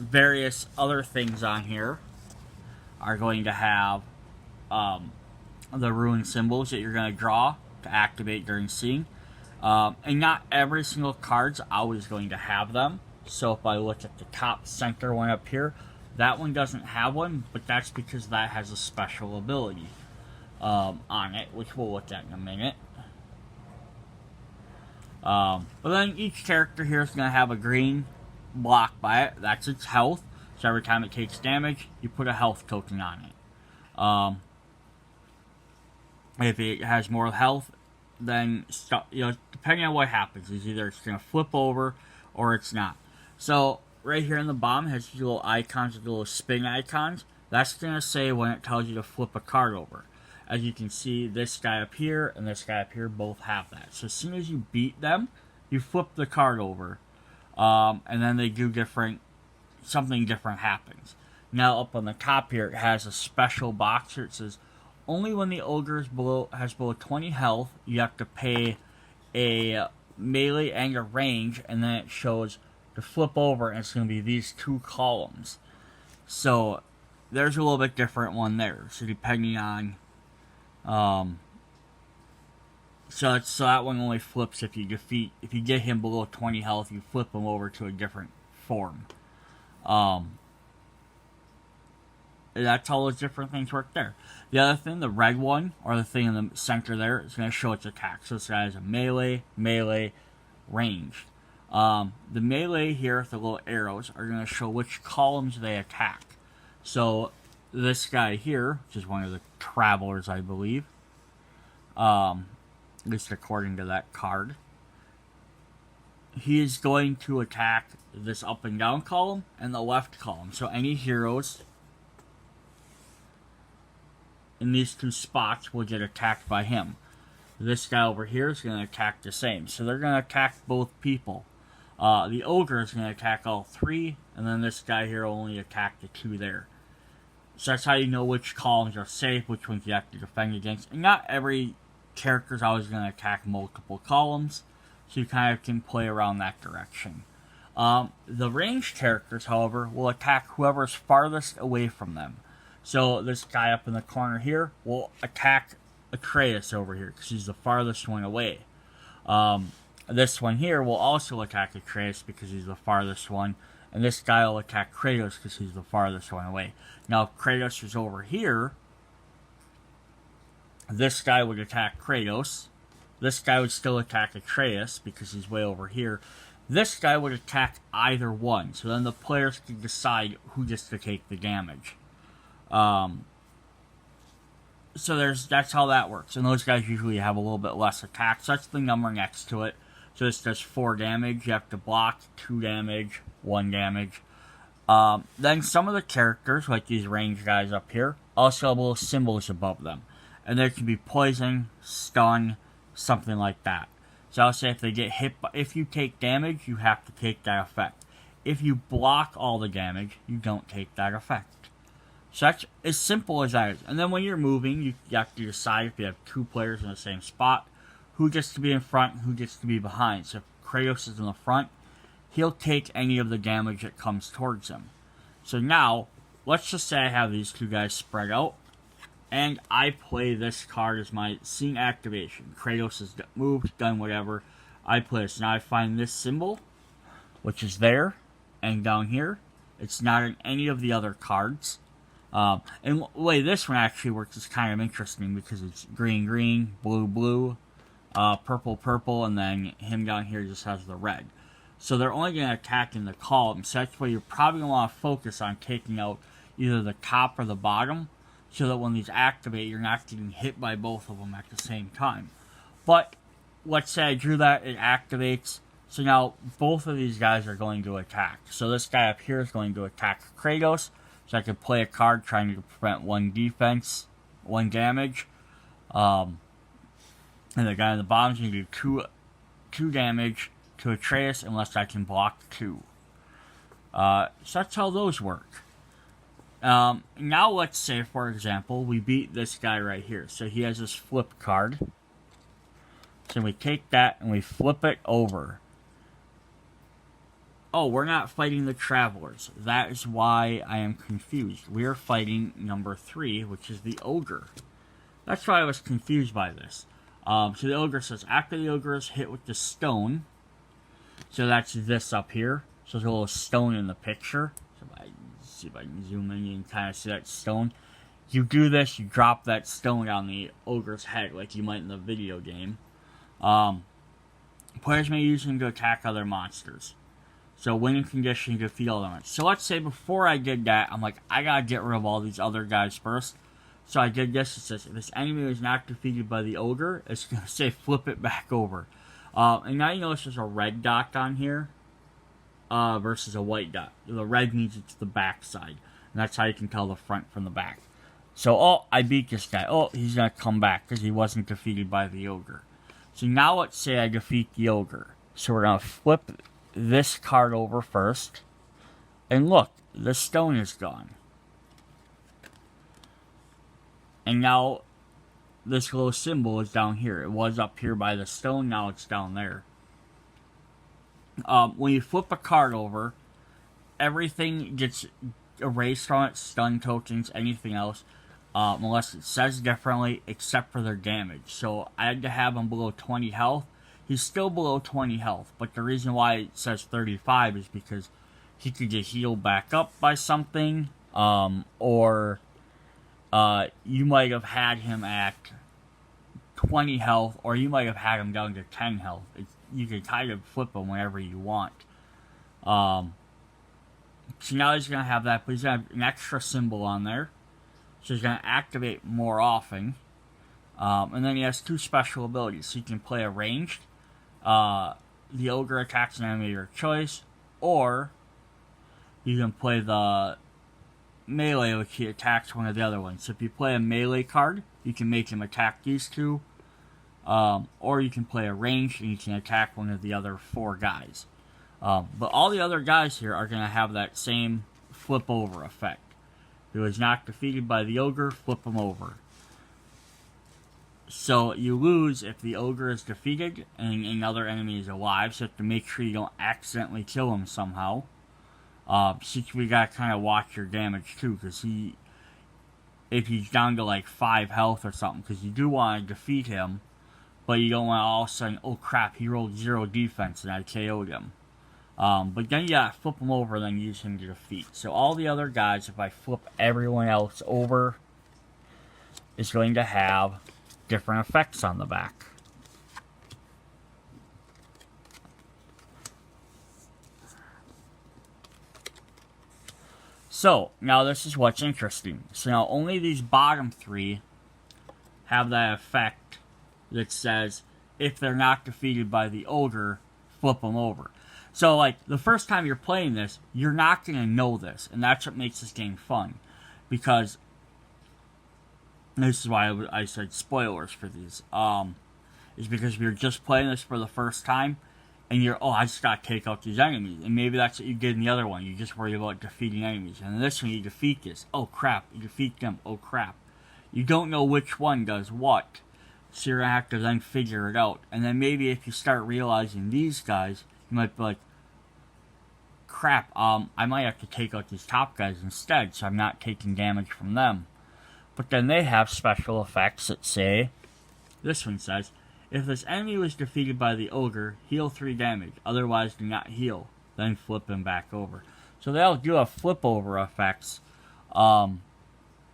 various other things on here. Are going to have the rune symbols that you're going to draw to activate during seeing. And not every single card's always going to have them. So if I look at the top center one up here, that one doesn't have one, but that's because that has a special ability on it, which we'll look at in a minute. But then each character here is going to have a green block by it. That's its health. So every time it takes damage, you put a health token on it. If it has more health, then depending on what happens, is either it's going to flip over or it's not. So right here in the bottom it has these little icons, the little spin icons. That's going to say when it tells you to flip a card over. As you can see, this guy up here and this guy up here both have that. So as soon as you beat them, you flip the card over, and then they do something different happens. Now up on the top here, it has a special box here. It says, only when the ogre has below 20 health, you have to pay a melee and a range, and then it shows to flip over, and it's going to be these 2 columns. So there's a little bit different one there. So depending on, so that one only flips if you get him below 20 health, you flip him over to a different form. That's how those different things work there. The other thing, the red one, or the thing in the center there, is going to show its attack. So this guy has a melee, ranged. The melee here with the little arrows are going to show which columns they attack. So this guy here, which is one of the travelers, I believe, at least according to that card, he is going to attack this up and down column and the left column. So any heroes in these 2 spots will get attacked by him. This guy over here is going to attack the same. So they're going to attack both people. The ogre is going to attack all 3, and then this guy here will only attack the 2 there. So that's how you know which columns are safe, which ones you have to defend against. And not every character is always going to attack multiple columns, so you kind of can play around that direction. The ranged characters, however, will attack whoever's farthest away from them. So this guy up in the corner here will attack Atreus over here, because he's the farthest one away. This one here will also attack Atreus because he's the farthest one. And this guy will attack Kratos because he's the farthest one away. Now, if Kratos is over here, this guy would attack Kratos. This guy would still attack Atreus because he's way over here. This guy would attack either one. So then the players can decide who gets to take the damage. So that's how that works. And those guys usually have a little bit less attack. So that's the number next to it. So this does 4 damage. You have to block 2 damage, 1 damage. Then some of the characters, like these ranged guys up here, also have little symbols above them. And there can be poison, stun, something like that. So I'll say if they get hit, if you take damage, you have to take that effect. If you block all the damage, you don't take that effect. So that's as simple as that is. And then when you're moving, you have to decide if you have 2 players in the same spot, who gets to be in front and who gets to be behind. So if Kratos is in the front, he'll take any of the damage that comes towards him. So now, let's just say I have these 2 guys spread out, and I play this card as my scene activation. Kratos has moved, done whatever. I play this. Now I find this symbol, which is there, and down here. It's not in any of the other cards. And the way this one actually works is kind of interesting because it's green, green, blue, blue, purple, purple, and then him down here just has the red. So they're only going to attack in the column, so that's why you're probably going to want to focus on taking out either the top or the bottom, so that when these activate, you're not getting hit by both of them at the same time. But let's say I drew that, it activates. So now both of these guys are going to attack. So this guy up here is going to attack Kratos. So I can play a card trying to prevent 1 defense, 1 damage. And the guy on the bottom is going to do 2 damage to Atreus unless I can block 2. So that's how those work. Now let's say, for example, we beat this guy right here. So he has this flip card. So we take that and we flip it over. Oh, we're not fighting the Travelers. That is why I am confused. We are fighting number 3, which is the Ogre. That's why I was confused by this. So the Ogre says, after the Ogre is hit with the stone, so that's this up here. So there's a little stone in the picture. So see if I can zoom in, you can kind of see that stone. You do this, you drop that stone on the Ogre's head, like you might in the video game. Players may use them to attack other monsters. So winning condition, defeat elements. So let's say before I did that, I'm like, I gotta get rid of all these other guys first. So I did this. It says, if this enemy is not defeated by the Ogre, it's gonna say flip it back over. And now you notice there's a red dot on here versus a white dot. The red means it's the back side. And that's how you can tell the front from the back. So, oh, I beat this guy. Oh, he's gonna come back because he wasn't defeated by the Ogre. So now let's say I defeat the Ogre. So we're gonna flip this card over first, and look, the stone is gone. And now this little symbol is down here. It was up here by the stone, now it's down there. When you flip a card over, everything gets erased from it, stun tokens, anything else, unless it says differently, except for their damage. So I had to have him below 20 health. He's still below 20 health, but the reason why it says 35 is because he could get healed back up by something, or you might have had him at 20 health, or you might have had him down to 10 health. You can kind of flip him whenever you want. So now he's going to have that, but he's going to have an extra symbol on there, so he's going to activate more often. And then he has 2 special abilities, so you can play a ranged. The Ogre attacks an enemy of your choice, or you can play the melee, which he attacks one of the other ones. So if you play a melee card, you can make him attack these 2, or you can play a ranged and you can attack one of the other 4 guys. But all the other guys here are going to have that same flip over effect. If he was not defeated by the Ogre, flip him over. So you lose if the Ogre is defeated and another enemy is alive, so you have to make sure you don't accidentally kill him somehow. So we gotta kind of watch your damage too, because if he's down to like 5 health or something, because you do want to defeat him, but you don't want to all of a sudden, oh crap, he rolled 0 defense and I KO'd him. But then you gotta flip him over and then use him to defeat. So all the other guys, if I flip everyone else over, is going to have different effects on the back. So, now this is what's interesting. So now only these bottom 3 have that effect that says, if they're not defeated by the Ogre, flip them over. So, like, the first time you're playing this, you're not going to know this, and that's what makes this game fun. Because this is why I said spoilers for these. Is because if you're just playing this for the first time, and you're, oh, I just gotta take out these enemies. And maybe that's what you did in the other one. You just worry about defeating enemies. And in this one, you defeat this. Oh, crap. You defeat them. Oh, crap. You don't know which one does what. So you're gonna have to then figure it out. And then maybe if you start realizing these guys, you might be like, crap, I might have to take out these top guys instead, so I'm not taking damage from them. But then they have special effects that say, this one says, if this enemy was defeated by the Ogre, heal 3 damage, otherwise do not heal, then flip him back over. So they'll do a flip over effects,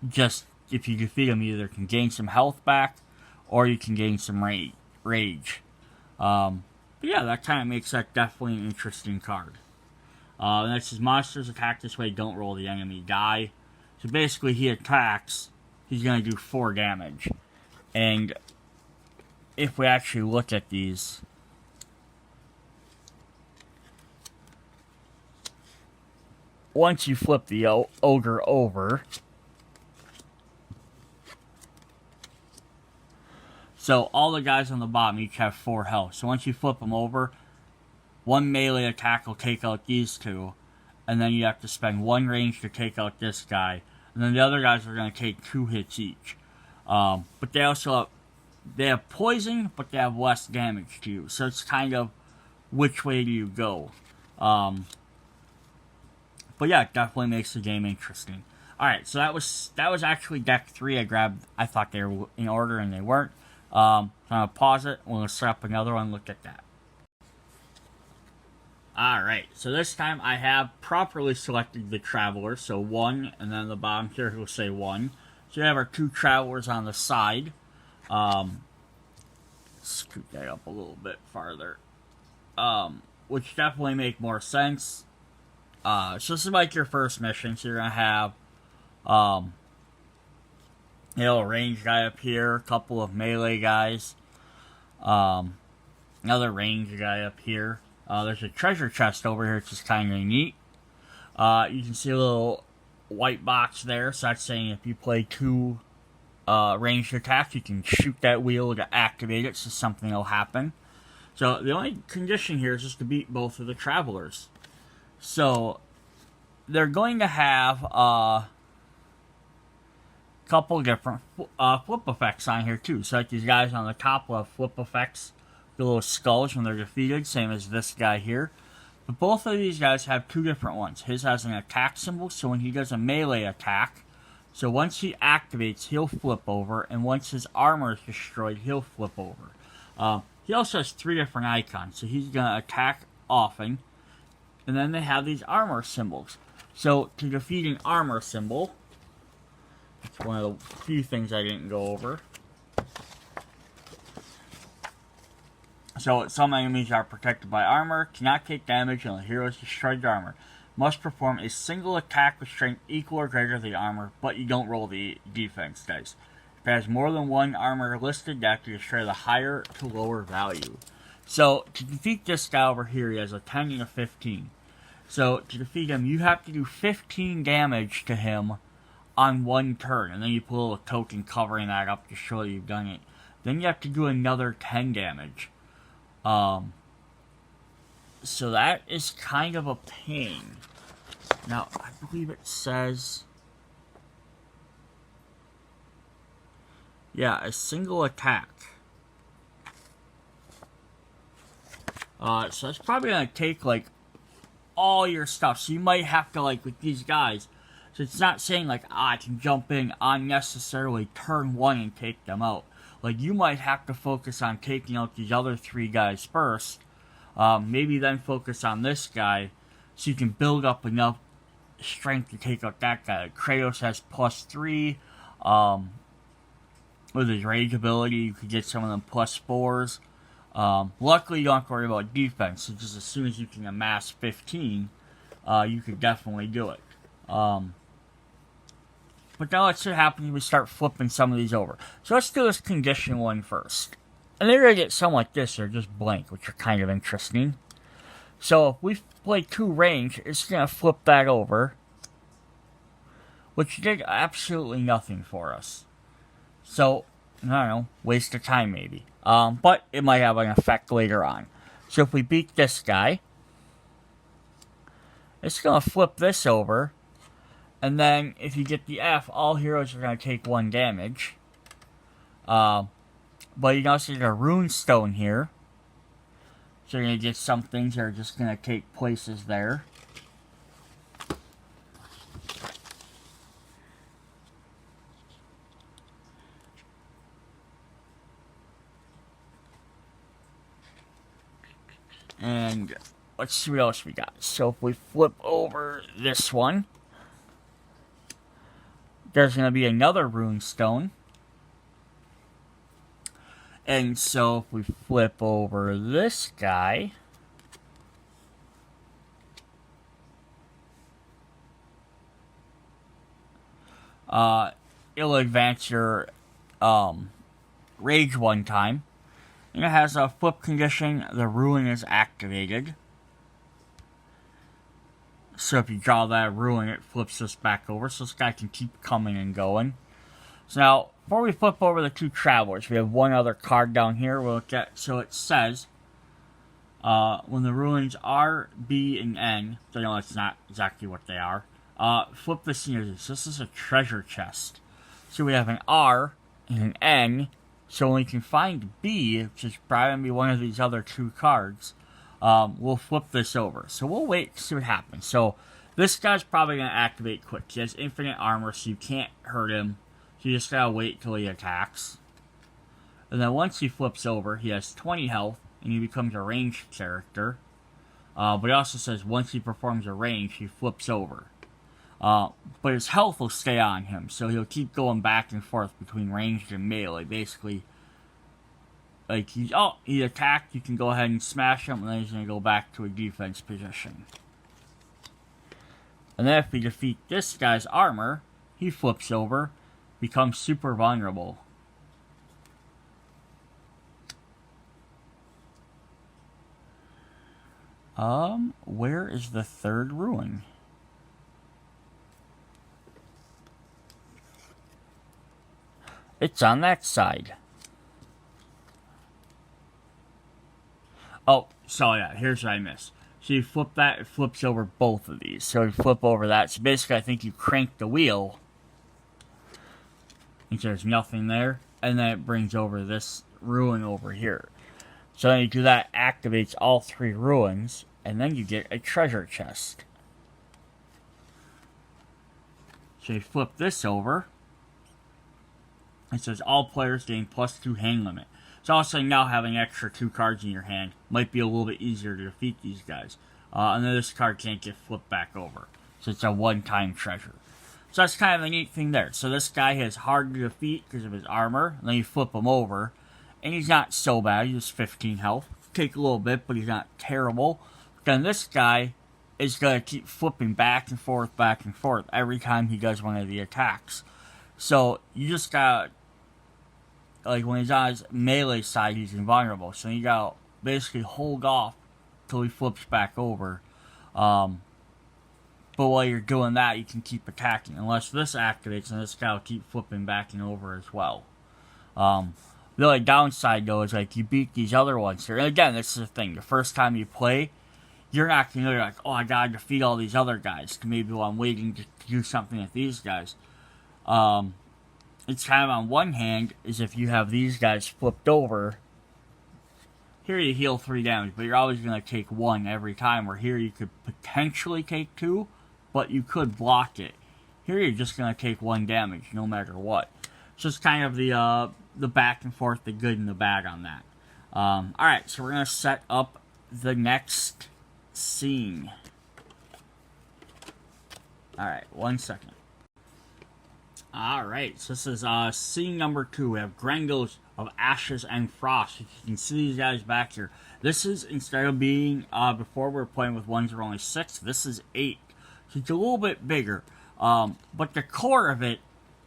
just if you defeat him, you either can gain some health back, or you can gain some rage. But yeah, that kind of makes that definitely an interesting card. And that says, monsters attack this way, don't roll the enemy die. So basically he attacks, he's going to do 4 damage. And if we actually look at these, once you flip the ogre over, so all the guys on the bottom each have 4 health. So once you flip them over, 1 melee attack will take out these 2, and then you have to spend 1 range to take out this guy, and then the other guys are going to take 2 hits each. But they also have poison, but they have less damage to you. So it's kind of which way do you go. But yeah, it definitely makes the game interesting. Alright, so that was actually deck 3 I grabbed. I thought they were in order and they weren't. So I'm going to pause it. We'll set up another one, look at that. Alright, so this time I have properly selected the traveler. So 1, and then the bottom here will say 1. So we have our 2 travelers on the side. Scoot that up a little bit farther. Which definitely make more sense. So this is like your first mission, so you're going to have, a range guy up here, a couple of melee guys, another range guy up here. There's a treasure chest over here, which is kind of neat. You can see a little white box there, so that's saying if you play 2 ranged attacks, you can shoot that wheel to activate it, so something will happen. So the only condition here is just to beat both of the travelers. So they're going to have a couple different flip effects on here too. So like these guys on the top will have flip effects, the little skulls when they're defeated, same as this guy here. But both of these guys have 2 different ones. His has an attack symbol, so when he does a melee attack, so once he activates, he'll flip over, and once his armor is destroyed, he'll flip over. He also has 3 different icons, so he's going to attack often. And then they have these armor symbols. So to defeat an armor symbol, it's one of the few things I didn't go over. So some enemies are protected by armor, cannot take damage until the hero has destroyed the armor. Must perform a single attack with strength equal or greater to the armor, but you don't roll the defense dice. If it has more than 1 armor listed, you have to destroy the higher to lower value. So to defeat this guy over here, he has a 10 and a 15. So to defeat him, you have to do 15 damage to him on 1 turn, and then you put a little token covering that up to show you've done it. Then you have to do another 10 damage. So that is kind of a pain. Now, I believe it says, yeah, a single attack. So that's probably going to take, like, all your stuff. So you might have to, like, with these guys, so it's not saying, like, I can jump in unnecessarily turn 1 and take them out. Like, you might have to focus on taking out these other 3 guys first. Maybe then focus on this guy, so you can build up enough strength to take out that guy. Kratos has +3. With his rage ability, you could get some of them +4s. Luckily, you don't have to worry about defense, so just as soon as you can amass 15, you could definitely do it. But now let's see what happens when we start flipping some of these over. So let's do this condition one first. And they're going to get some like this, they're just blank, which are kind of interesting. So if we play 2 range, it's going to flip that over, which did absolutely nothing for us. So, I don't know, waste of time maybe. But it might have an effect later on. So if we beat this guy, it's going to flip this over. And then if you get the F, all heroes are going to take 1 damage. But you can also get a rune stone here. So you're going to get some things that are just going to take places there. And let's see what else we got. So if we flip over this one, there's going to be another rune stone. And so if we flip over this guy, it'll advance your rage one time. And it has a flip condition. The ruin is activated. So if you draw that ruin, it flips this back over. So this guy can keep coming and going. So now, before we flip over the two travelers, we have one other card down here. We'll look at. So it says, when the ruins R, B, and N, so no, it's not exactly what they are. Flip this into this. This is a treasure chest. So we have an R and an N. So when we can find B, which is probably going to be one of these other two cards, we'll flip this over. So we'll wait to see what happens. So this guy's probably going to activate quick. He has infinite armor, so you can't hurt him. So you just got to wait till he attacks. And then once he flips over, he has 20 health, and he becomes a ranged character. But it also says once he performs a range, he flips over. But his health will stay on him, so he'll keep going back and forth between ranged and melee. Basically, like he attacked, you can go ahead and smash him, and then he's going to go back to a defense position. And then if we defeat this guy's armor, he flips over, becomes super vulnerable. Where is the third ruin? It's on that side. Oh, so yeah, here's what I missed. So you flip that, it flips over both of these. So you flip over that. So basically, I think you crank the wheel. And there's nothing there. And then it brings over this ruin over here. So then you do that, activates all three ruins. And then you get a treasure chest. So you flip this over. It says all players gain +2 hang limit. So also now having extra 2 cards in your hand might be a little bit easier to defeat these guys. And then this card can't get flipped back over. So it's a one-time treasure. So that's kind of a neat thing there. So this guy is hard to defeat because of his armor. And then you flip him over. And he's not so bad. He has 15 health. Take a little bit, but he's not terrible. Then this guy is going to keep flipping back and forth every time he does one of the attacks. So you just gotta, like when he's on his melee side, he's invulnerable. So you gotta basically hold off till he flips back over. But while you're doing that, you can keep attacking. Unless this activates, and this guy will keep flipping back and over as well. The only downside though is like you beat these other ones here. And again, this is the thing. The first time you play, you're not gonna know, like, oh, I gotta defeat all these other guys. Maybe while I'm waiting to do something with these guys. It's kind of on one hand, is if you have these guys flipped over, here you heal 3 damage, but you're always going to take 1 every time, where here you could potentially take 2, but you could block it. Here you're just going to take 1 damage, no matter what. So it's kind of the back and forth, the good and the bad on that. Alright, so we're going to set up the next scene. Alright, 1 second. Alright, so this is scene number 2. We have Grengos of Ashes and Frost. You can see these guys back here. This is, instead of being, before we were playing with ones that were only 6, this is 8. So it's a little bit bigger. But the core of it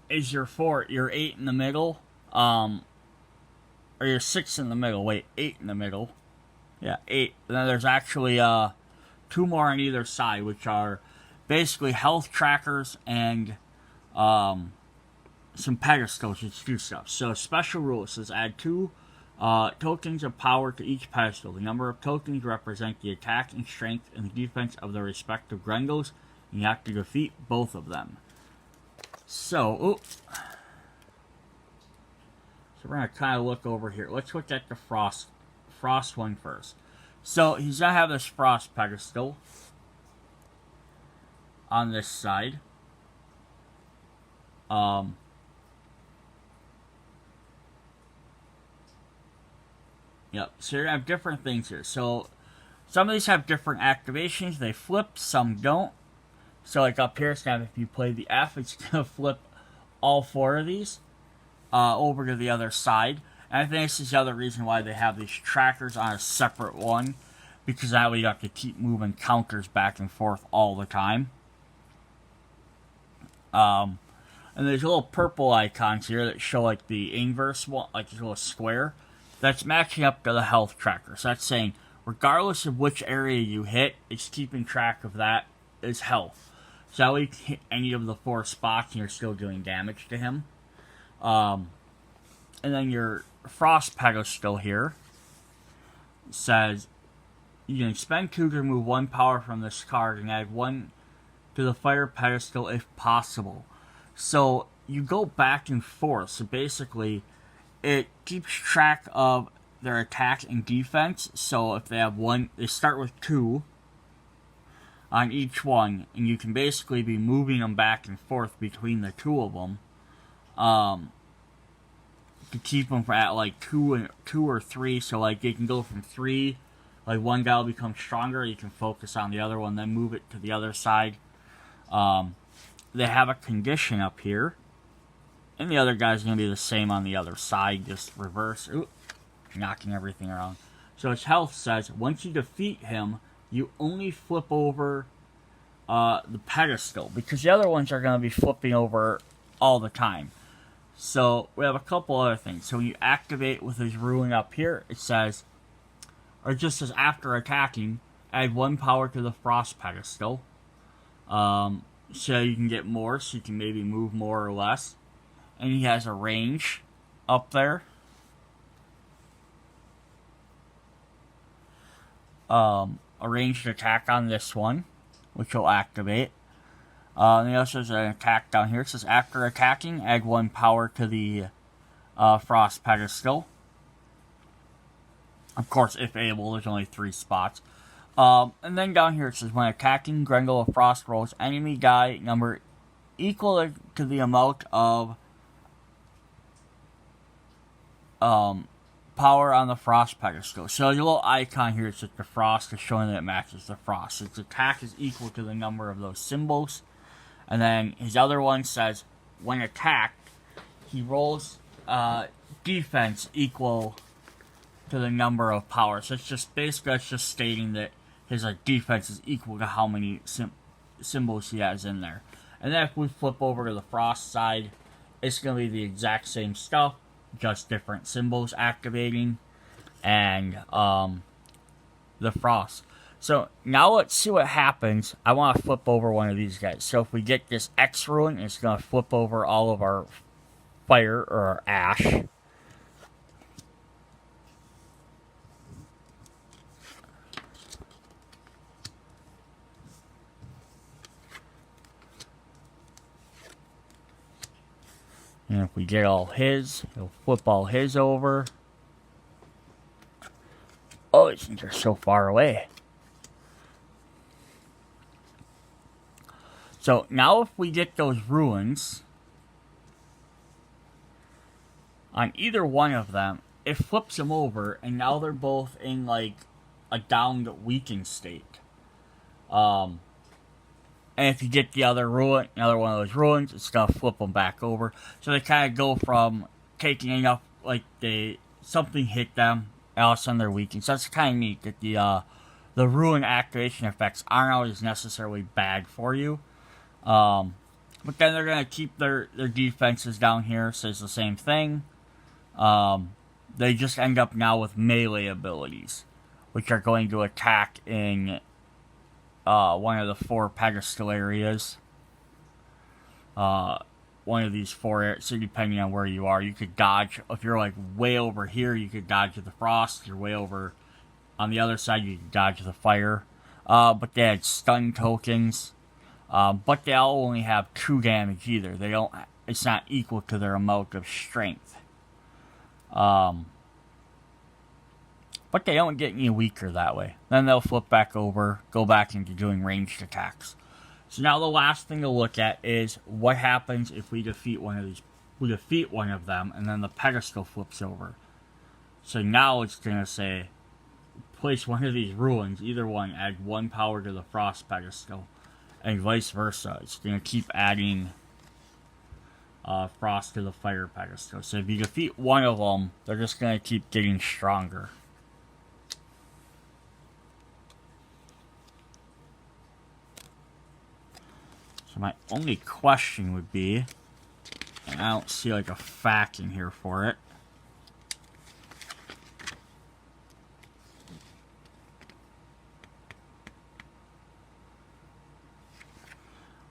is your 8 in the middle. Or your 6 in the middle. Wait, 8 in the middle. Yeah, 8. And then there's actually 2 more on either side, which are basically health trackers and some pedestals which do stuff. So special rule says add 2 tokens of power to each pedestal. The number of tokens represent the attack and strength and the defense of the respective Grengos, and you have to defeat both of them. So we're going to kind of look over here. Let's look at the Frost one first. So he's going to have this Frost pedestal on this side. Yep, so you're going to have different things here. So, some of these have different activations. They flip, some don't. So, like up here, it's going to have, if you play the F, it's going to flip all 4 of these over to the other side. And I think this is the other reason why they have these trackers on a separate one. Because that way you have to keep moving counters back and forth all the time. And And there's little purple icons here that show like the inverse one, like a little square. That's matching up to the health tracker. So that's saying, regardless of which area you hit, it's keeping track of that as health. So you can hit any of the 4 spots and you're still doing damage to him. And then your frost pedestal here says you can expend 2 to remove 1 power from this card and add 1 to the fire pedestal if possible. So you go back and forth. So basically, it keeps track of their attack and defense. So if they have 1, they start with 2 on each one, and you can basically be moving them back and forth between the 2 of them to keep them at like 2 or 3. So like you can go from 3, like one guy will become stronger, you can focus on the other one, then move it to the other side. They have a condition up here, and the other guy's going to be the same on the other side, just reverse. Ooh, knocking everything around. So his health says, once you defeat him, you only flip over the pedestal, because the other ones are going to be flipping over all the time. So we have a couple other things. So when you activate with his ruin up here, it says, or it just says after attacking, add 1 power to the frost pedestal. So you can get more, so you can maybe move more or less. And he has a range up there. A ranged attack on this one, which will activate. And he also has an attack down here. It says after attacking, add 1 power to the frost pedestal. Of course, if able, there's only 3 spots. And then down here it says, when attacking, Grendel of Frost rolls enemy die number equal to the amount of power on the frost pedestal. So the little icon here is that the frost is showing that it matches the frost. Its attack is equal to the number of those symbols. And then his other one says, when attacked, he rolls defense equal to the number of power. So it's just basically it's just stating that his defense is equal to how many symbols he has in there. And then if we flip over to the frost side, it's going to be the exact same stuff, just different symbols activating, and the frost. So now let's see what happens. I want to flip over one of these guys. So if we get this X ruin, it's going to flip over all of our fire or our ash. And if we get all his, he'll flip all his over. Oh, these things are so far away. So now if we get those ruins on either one of them, it flips them over, and now they're both in like a downed, weakened state. And if you get the other ruin, another one of those ruins, it's gonna flip them back over. So they kind of go from taking enough, like something hit them, and all of a sudden they're weakened. So that's kind of neat that the ruin activation effects aren't always necessarily bad for you. But then they're gonna keep their defenses down here. So it's the same thing. They just end up now with melee abilities, which are going to attack in one of the 4 pedestal areas. One of these 4 areas, so depending on where you are, you could dodge. If you're like way over here, you could dodge the frost. If you're way over on the other side, you could dodge the fire. But they had stun tokens. But they all only have 2 damage either. They don't. It's not equal to their amount of strength. But they don't get any weaker that way. Then they'll flip back over, go back into doing ranged attacks. So now the last thing to look at is what happens if we defeat one of these. We defeat one of them, and then the pedestal flips over. So now it's going to say, place one of these ruins, either one, add 1 power to the frost pedestal, and vice versa. It's going to keep adding frost to the fire pedestal. So if you defeat one of them, they're just going to keep getting stronger. So my only question would be, I don't see like a fact in here for it.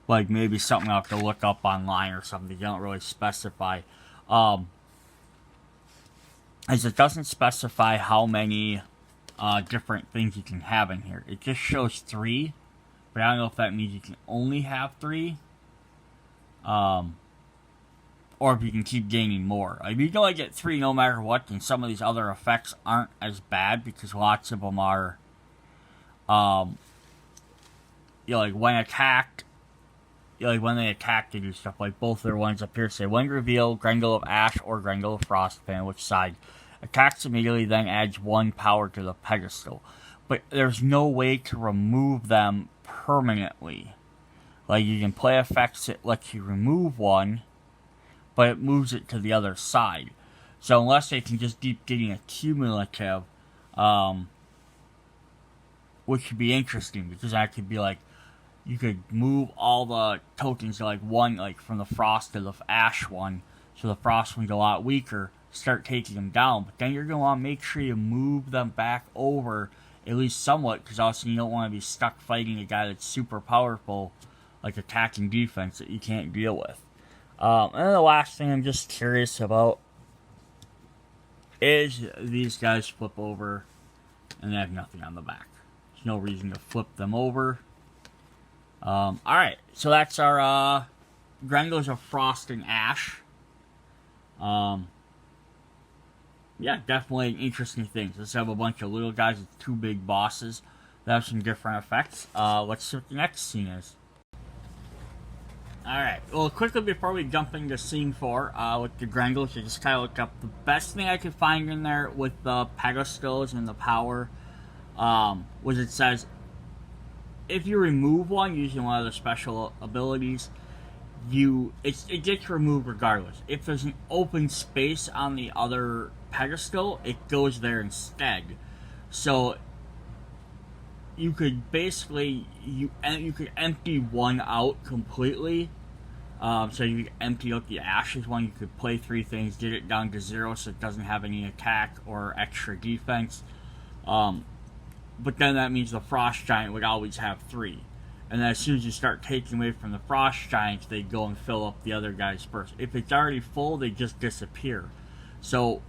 Like maybe something I have to look up online or something. They don't really specify. As it doesn't specify how many different things you can have in here. It just shows 3, but I don't know if that means you can only have 3. Or if you can keep gaining more. If you can only get 3 no matter what, then some of these other effects aren't as bad because lots of them are, like when attacked, like when they attack, they do stuff like both their ones up here say when revealed, Grengle of Ash or Grengle of Frost, depending on which side. Attacks immediately, then adds 1 power to the pedestal. But there's no way to remove them permanently. Like you can play effects that let you remove 1, but it moves it to the other side. So unless they can just keep getting a cumulative, which would be interesting because that could be like, you could move all the tokens to like 1, like from the Frost to the Ash one, so the Frost one's a lot weaker, start taking them down. But then you're going to want to make sure you move them back over, at least somewhat, because also you don't want to be stuck fighting a guy that's super powerful, like attacking defense that you can't deal with. And then the last thing I'm just curious about is these guys flip over and they have nothing on the back. There's no reason to flip them over. Alright, so that's our Grengles of Frost and Ash. Yeah, definitely interesting things. Let's have a bunch of little guys with 2 big bosses that have some different effects. Let's see what the next scene is. Alright, well, quickly before we jump into scene 4, with the Grengles, I just kind of looked up the best thing I could find in there with the pedestals and the power, was it says, if you remove one using one of the special abilities, it gets removed regardless. If there's an open space on the other pedestal, it goes there instead. So you could basically you could empty one out completely. So you could empty out the Ashes one. You could play 3 things, get it down to 0, so it doesn't have any attack or extra defense. But then that means the Frost Giant would always have 3. And then as soon as you start taking away from the Frost Giants, they go and fill up the other guys first. If it's already full, they just disappear. So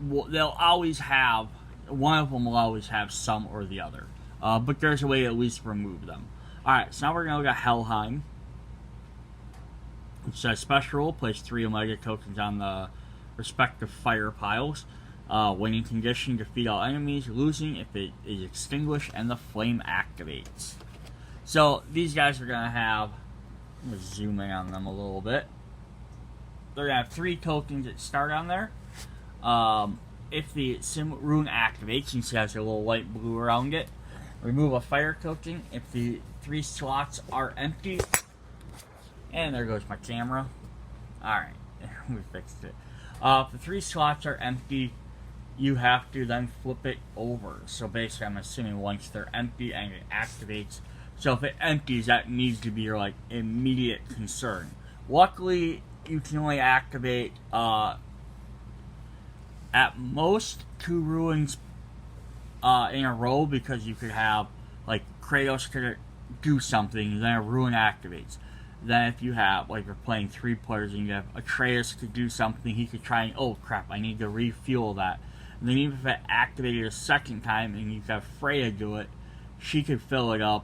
they'll always have, one of them will always have some or the other. But there's a way to at least remove them. Alright, so now we're going to look at Helheim. It says special rule, place 3 Omega tokens on the respective fire piles. Winning condition, defeat all enemies, losing if it is extinguished and the flame activates. So these guys are going to have, I'm going to zoom in on them a little bit. They're going to have 3 tokens that start on there. If the Sim rune activates, you see it has a little light blue around it. Remove a fire token if the 3 slots are empty. And there goes my camera. Alright, we fixed it. If the 3 slots are empty, you have to then flip it over. So basically, I'm assuming once they're empty and it activates. So if it empties, that needs to be your like immediate concern. Luckily, you can only activate at most 2 ruins in a row, because you could have like Kratos could do something and then a ruin activates. Then if you have, like, you're playing 3 players and you have Atreus could do something, he could try and, oh crap, I need to refuel that. And then even if it activated a second time and you have Freya do it, she could fill it up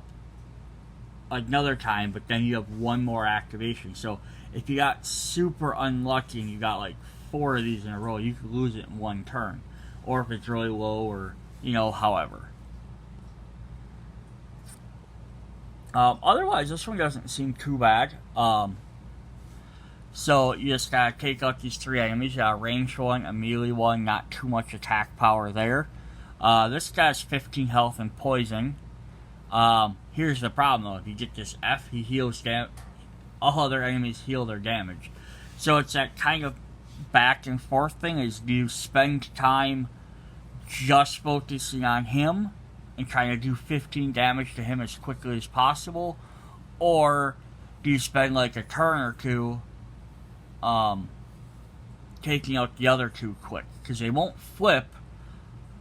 another time, but then you have 1 more activation. So if you got super unlucky and you got like 4 of these in a row, you could lose it in 1 turn. Or if it's really low, or, however. Otherwise, this one doesn't seem too bad. So you just gotta take out these 3 enemies. You got a ranged one, a melee one, not too much attack power there. This guy's 15 health and poison. Here's the problem though, if you get this F, he heals damage. All other enemies heal their damage. So it's that kind of back and forth thing, is do you spend time just focusing on him and trying to do 15 damage to him as quickly as possible, or do you spend like a turn or 2 taking out the other two quick, because they won't flip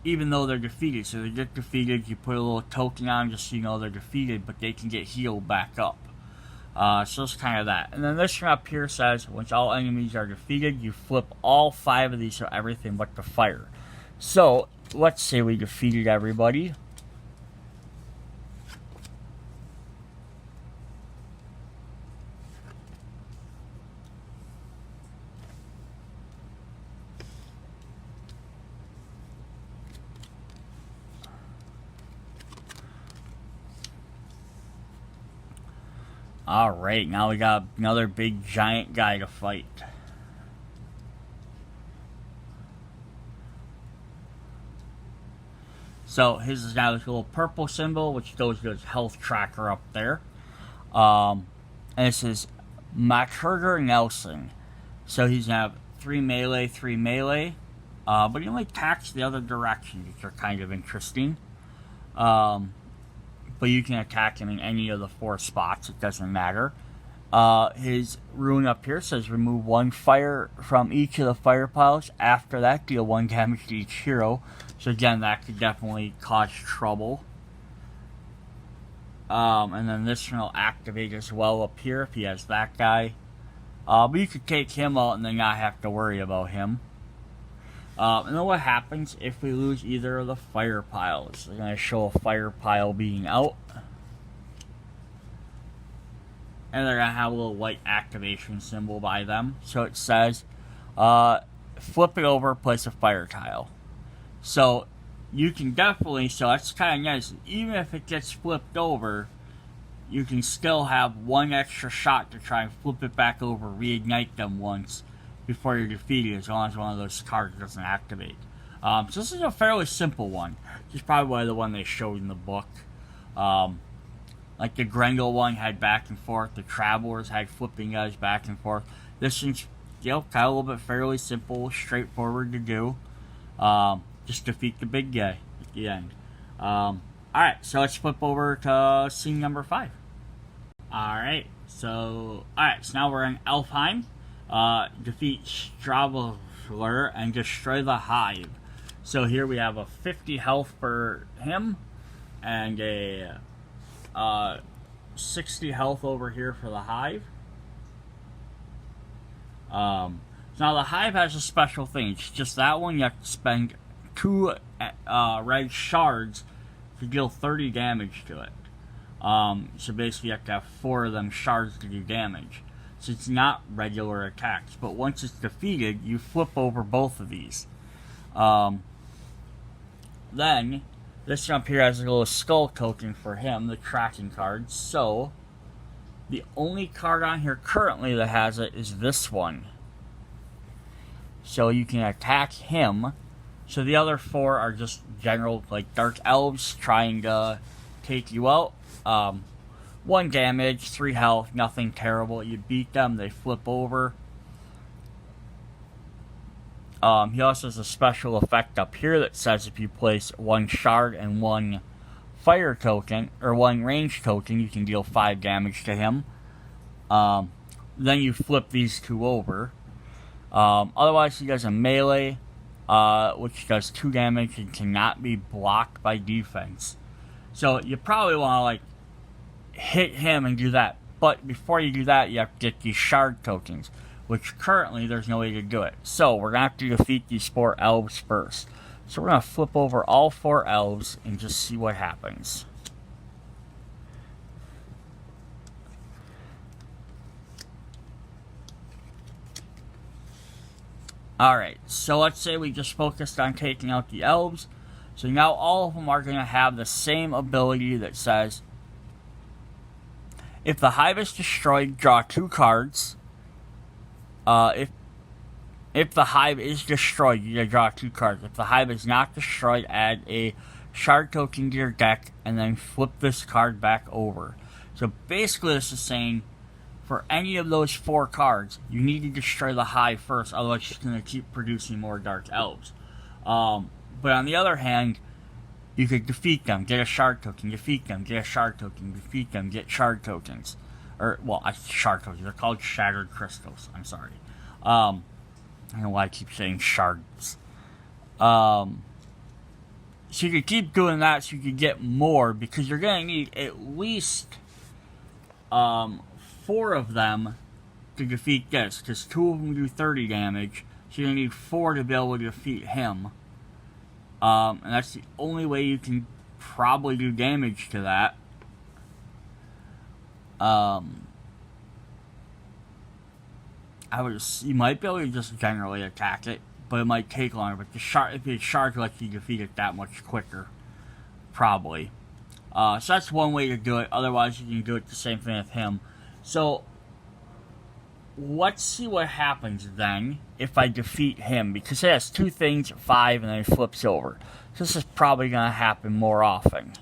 even though they're defeated. So they get defeated, you put a little token on just so you know they're defeated, but they can get healed back up. So it's kind of that. And then this one up here says, once all enemies are defeated, you flip all 5 of these, so everything but the fire. So, let's say we defeated everybody. Alright, now we got another big giant guy to fight. So his is now this little purple symbol, which goes to his health tracker up there. And this is Maturger Nelson. So he's gonna have 3 melee, 3 melee. But he only attacks the other direction, which are kind of interesting. But you can attack him in any of the 4 spots, it doesn't matter. His rune up here says remove 1 fire from each of the fire piles. After that, deal 1 damage to each hero. So again, that could definitely cause trouble. And then this one will activate as well up here if he has that guy. But you could take him out and then not have to worry about him. And then what happens if we lose either of the fire piles? They're going to show a fire pile being out. And they're going to have a little white activation symbol by them. So it says, flip it over, place a fire tile. So you can definitely, so that's kind of nice. Even if it gets flipped over, you can still have 1 extra shot to try and flip it back over, reignite them once before you're defeated, as long as one of those cards doesn't activate. So this is a fairly simple one. This is probably the one they showed in the book. Like the Grendel one had back and forth. The Travelers had flipping guys back and forth. This one's, kind of a little bit fairly simple, straightforward to do. Just defeat the big guy at the end. Alright, so let's flip over to scene number 5. Alright, so now we're in Elfheim. Defeat Stravler and destroy the Hive. So here we have a 50 health for him and a 60 health over here for the Hive. Now the Hive has a special thing. It's just that one you have to spend 2 red shards to deal 30 damage to it. So basically you have to have 4 of them shards to do damage. So it's not regular attacks. But once it's defeated, you flip over both of these. Then, this one up here has a little skull token for him, the tracking card. So, the only card on here currently that has it is this one. So you can attack him. So the other 4 are just general, like, dark elves trying to take you out. 1 damage, 3 health, nothing terrible. You beat them, they flip over. He also has a special effect up here that says if you place 1 shard and 1 fire token, or 1 range token, you can deal 5 damage to him. Then you flip these 2 over. Otherwise, he does a melee, which does 2 damage and cannot be blocked by defense. So you probably want to, like, hit him and do that. But before you do that, you have to get these shard tokens, which currently there's no way to do it. So we're going to have to defeat these 4 elves first. So we're going to flip over all 4 elves and just see what happens. Alright, so let's say we just focused on taking out the elves. So now all of them are going to have the same ability that says, if the hive is destroyed, draw 2 cards. If the hive is destroyed, you draw 2 cards. If the hive is not destroyed, add a shard token to your deck, and then flip this card back over. So basically this is saying, for any of those 4 cards, you need to destroy the hive first, otherwise it's going to keep producing more dark elves. But on the other hand, you could defeat them, get a shard token, defeat them, get a shard token, defeat them, get shard tokens. Or, well, shard tokens, they're called shattered crystals, I'm sorry. I don't know why I keep saying shards. So you could keep doing that so you could get more, because you're going to need at least 4 of them to defeat this, because 2 of them do 30 damage, so you're going to need 4 to be able to defeat him. And that's the only way you can probably do damage to that. You might be able to just generally attack it, but it might take longer. But if the shark lets you defeat it that much quicker, probably. So that's one way to do it. Otherwise, you can do it the same thing with him. So let's see what happens then if I defeat him, because it has 2 things, 5, and then it flips over. So this is probably going to happen more often.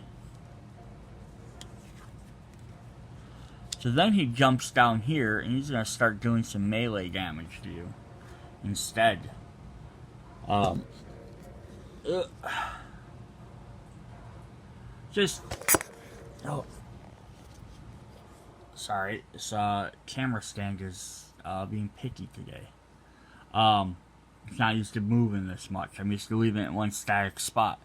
So then he jumps down here, and he's going to start doing some melee damage to you instead. Sorry, this camera stand is being picky today. It's not used to moving this much. I'm used to leaving it in one static spot.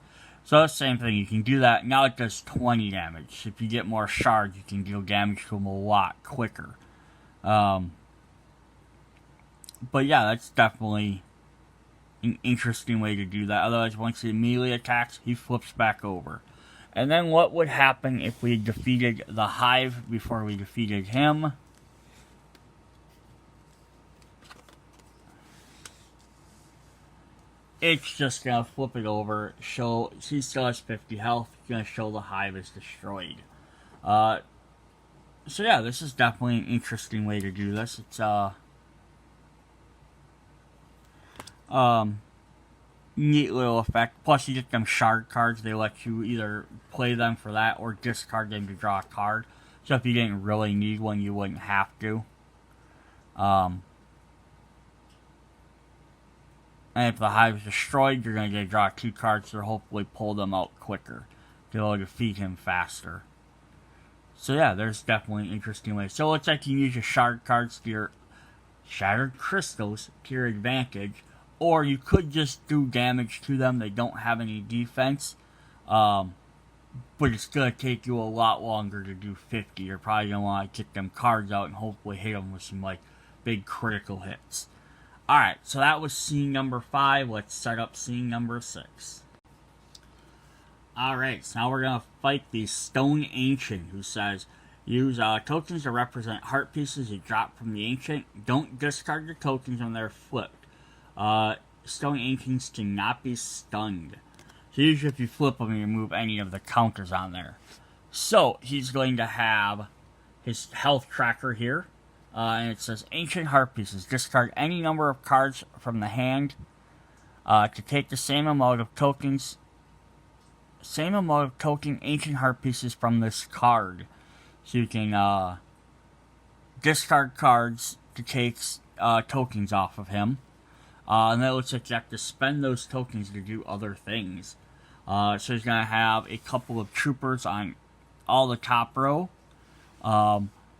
So the same thing, you can do that. Now it does 20 damage. If you get more shards, you can deal damage to them a lot quicker. But yeah, that's definitely an interesting way to do that. Otherwise, once he immediately attacks, he flips back over. And then what would happen if we defeated the hive before we defeated him? It's just going to flip it over, show he still has 50 health, it's going to show the hive is destroyed. So yeah, this is definitely an interesting way to do this. It's neat little effect. Plus you get them shard cards, they let you either play them for that or discard them to draw a card. So if you didn't really need one, you wouldn't have to. And if the hive is destroyed, you're going to get to draw 2 cards to hopefully pull them out quicker, to be able to defeat him faster. So yeah, there's definitely an interesting way. So it looks like you can use your shard cards to your shattered crystals to your advantage, or you could just do damage to them. They don't have any defense, but it's going to take you a lot longer to do 50. You're probably going to want to get them cards out and hopefully hit them with some like big critical hits. Alright, so that was scene number 5. Let's set up scene number 6. Alright, so now we're going to fight the Stone Ancient, who says, use tokens to represent heart pieces you drop from the Ancient. Don't discard the tokens when they're flipped. Stone Ancients cannot be stunned. So usually if you flip them, you remove any of the counters on there. So, he's going to have his health tracker here. And it says, Ancient Heart Pieces. Discard any number of cards from the hand to take the same amount of tokens. Same amount of token Ancient Heart Pieces from this card. So you can discard cards to take tokens off of him. And then it looks like you have to spend those tokens to do other things. So he's going to have a couple of troopers on all the top row.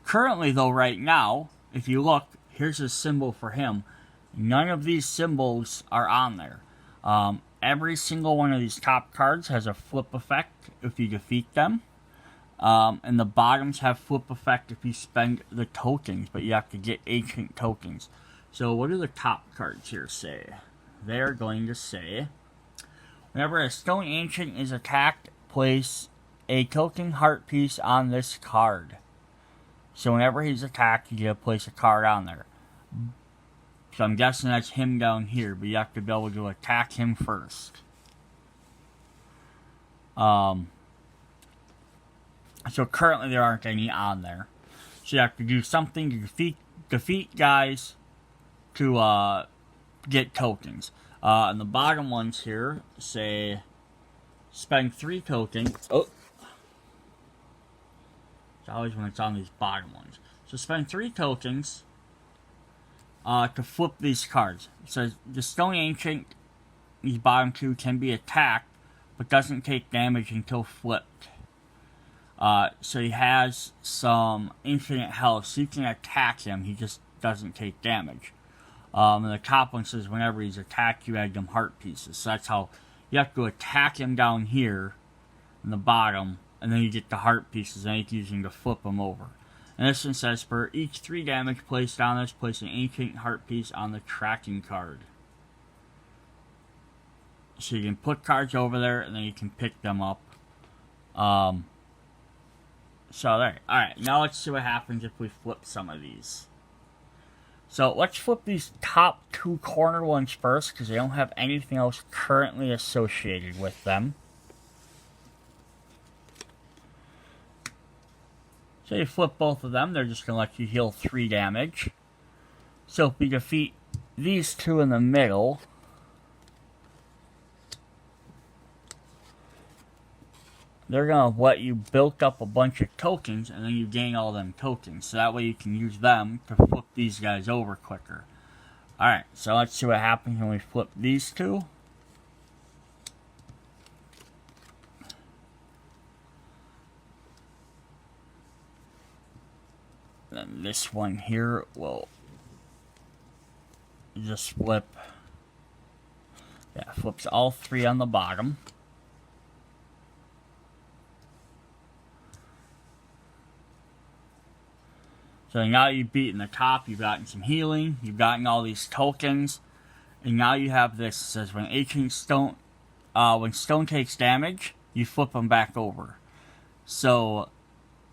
Currently, though, right now, if you look, here's a symbol for him. None of these symbols are on there. Every single one of these top cards has a flip effect if you defeat them. And the bottoms have flip effect if you spend the tokens, but you have to get ancient tokens. So what do the top cards here say? They're going to say, whenever a stone ancient is attacked, place a token heart piece on this card. So whenever he's attacked, you get to place a card on there. So I'm guessing that's him down here, but you have to be able to attack him first. So currently there aren't any on there. So you have to do something to defeat guys to get tokens. And the bottom ones here say spend 3 tokens. Oh. It's always when it's on these bottom ones. So spend 3 tokens to flip these cards. It says the Stone Ancient, these bottom 2, can be attacked, but doesn't take damage until flipped. So he has some infinite health, so you can attack him, he just doesn't take damage. And the top one says whenever he's attacked, you add them heart pieces. So that's how you have to attack him down here in the bottom, and then you get the heart pieces, and you can use them to flip them over. And this one says, for each 3 damage placed on this, place an ancient heart piece on the tracking card. So you can put cards over there, and then you can pick them up. So there. Alright, now let's see what happens if we flip some of these. So let's flip these top 2 corner ones first, because they don't have anything else currently associated with them. So you flip both of them, they're just going to let you heal 3 damage. So if we defeat these 2 in the middle, they're going to let you build up a bunch of tokens, and then you gain all them tokens. So that way you can use them to flip these guys over quicker. Alright, so let's see what happens when we flip these 2. Then this one here will just flip. Yeah, flips all 3 on the bottom. So now you've beaten the top, you've gotten some healing, you've gotten all these tokens, and now you have this. It says when ancient stone, when stone takes damage, you flip them back over. So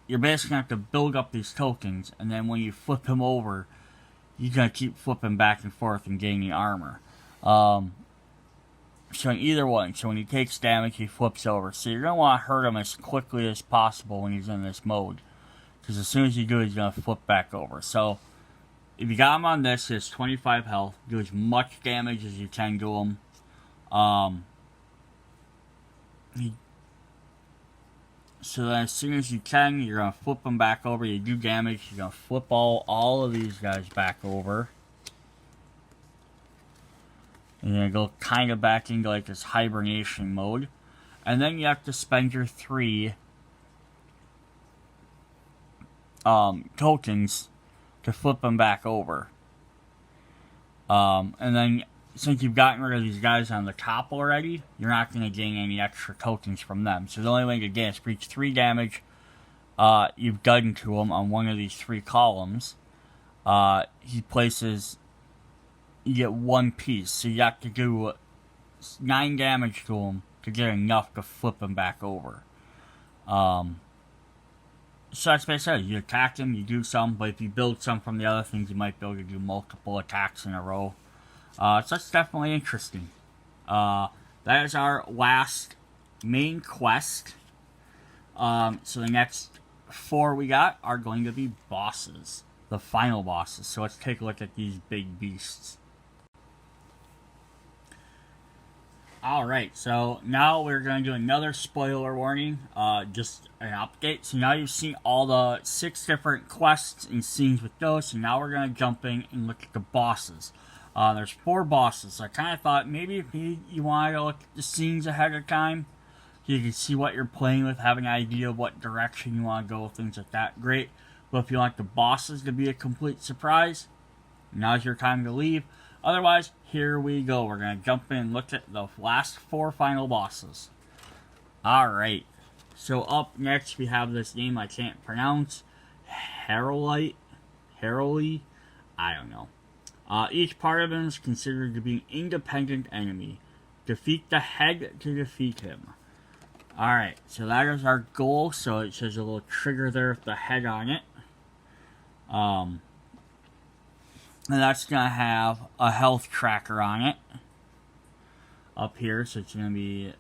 you're basically going to have to build up these tokens, and then when you flip them over, you're going to keep flipping back and forth and gaining armor. So in either one, so when he takes damage, he flips over. So you're going to want to hurt him as quickly as possible when he's in this mode. Because as soon as you do, he's going to flip back over. So, if you got him on this, he has 25 health. Do as much damage as you can to him. So then as soon as you can, you're going to flip him back over. You do damage, you're going to flip all of these guys back over. And you're going to go kind of back into like this hibernation mode. And then you have to spend your 3 tokens to flip them back over. And then, since you've gotten rid of these guys on the top already, you're not going to gain any extra tokens from them. So the only way to gain is for each 3 damage you've done to him on one of these 3 columns, he places, you get 1 piece. So you have to do 9 damage to him to get enough to flip him back over. So that's what I said. You attack him, you do some, but if you build some from the other things, you might be able to do multiple attacks in a row. So that's definitely interesting. That is our last main quest. So the next 4 we got are going to be bosses. The final bosses. So let's take a look at these big beasts. Alright, so now we're going to do another spoiler warning, just an update. So now you've seen all the 6 different quests and scenes with those, so now we're going to jump in and look at the bosses. There's 4 bosses, so I kind of thought maybe if you wanted to look at the scenes ahead of time, so you can see what you're playing with, have an idea of what direction you want to go, things like that, great. But if you want the bosses to be a complete surprise, now's your time to leave. Otherwise, here we go. We're going to jump in and look at the last 4 final bosses. Alright. So up next we have this name I can't pronounce. Herolite? I don't know. Each part of him is considered to be an independent enemy. Defeat the head to defeat him. Alright, so that is our goal. So it says a little trigger there with the head on it. And that's going to have a health tracker on it. Up here, so it's going to be,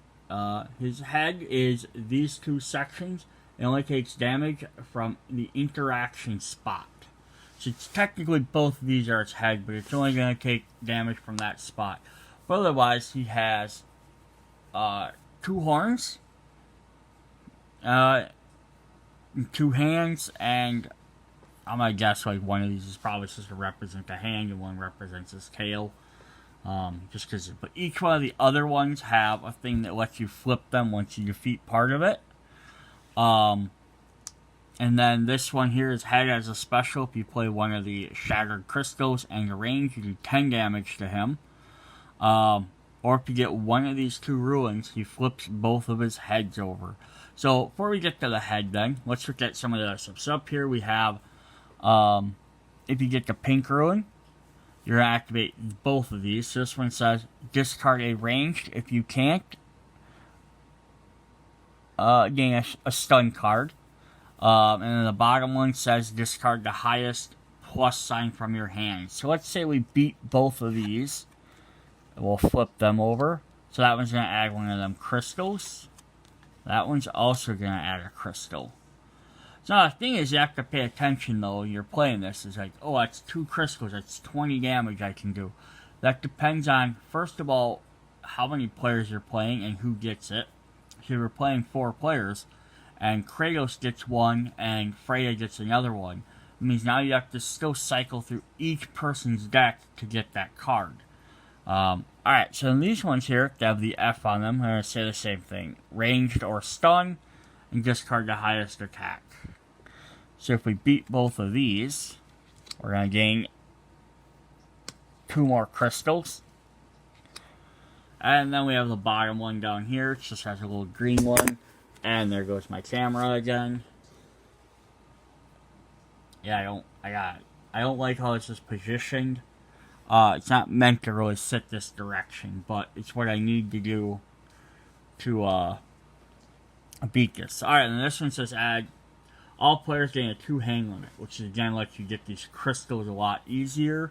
his head is these 2 sections. It only takes damage from the interaction spot. So it's technically both of these are its head, but it's only going to take damage from that spot. But otherwise, he has, 2 horns, 2 hands, and I'm gonna guess like one of these is probably supposed to represent the hand and one represents his tail. Just because, but each one of the other ones have a thing that lets you flip them once you defeat part of it. And And then this one here is head as a special. If you play one of the Shattered Crystals and your range, you do 10 damage to him. Or if you get one of these two ruins, he flips both of his heads over. So before we get to the head then, let's look at some of the other stuff. So up here we have, if you get the pink ruin, you're going to activate both of these. So this one says, discard a ranged. If you can't, gain a stun card. And then the bottom one says discard the highest plus sign from your hand. So let's say we beat both of these. We'll flip them over. So that one's going to add one of them crystals. That one's also going to add a crystal. So the thing is, you have to pay attention though when you're playing this. It's like, oh, that's 2 crystals. That's 20 damage I can do. That depends on, first of all, how many players you're playing and who gets it. So we're playing 4 players. And Kratos gets one, and Freya gets another one. It means now you have to still cycle through each person's deck to get that card. Alright, so in these ones here, they have the F on them. I'm going to say the same thing. Ranged or stun, and discard the highest attack. So if we beat both of these, we're going to gain 2 more crystals. And then we have the bottom one down here. It just has a little green one. And there goes my camera again. Yeah, I don't like how this is positioned. It's not meant to really sit this direction, but it's what I need to do to beat this. Alright, and this one says add all players getting a 2 hang limit, which again lets you get these crystals a lot easier.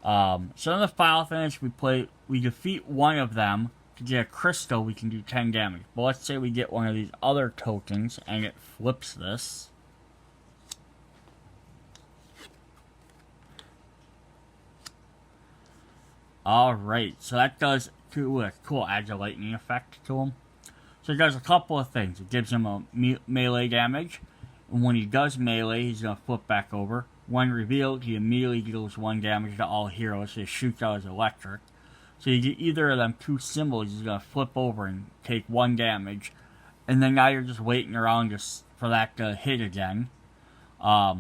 So in the final finish, we defeat one of them. To get a crystal, we can do 10 damage. But let's say we get one of these other tokens and it flips this. Alright, so that does cool, adds a lightning effect to him. So it does a couple of things. It gives him a melee damage. And when he does melee, he's going to flip back over. When revealed, he immediately deals 1 damage to all heroes. So he shoots out as electric. So you get either of them 2 symbols, he's going to flip over and take 1 damage. And then now you're just waiting around for that to hit again. But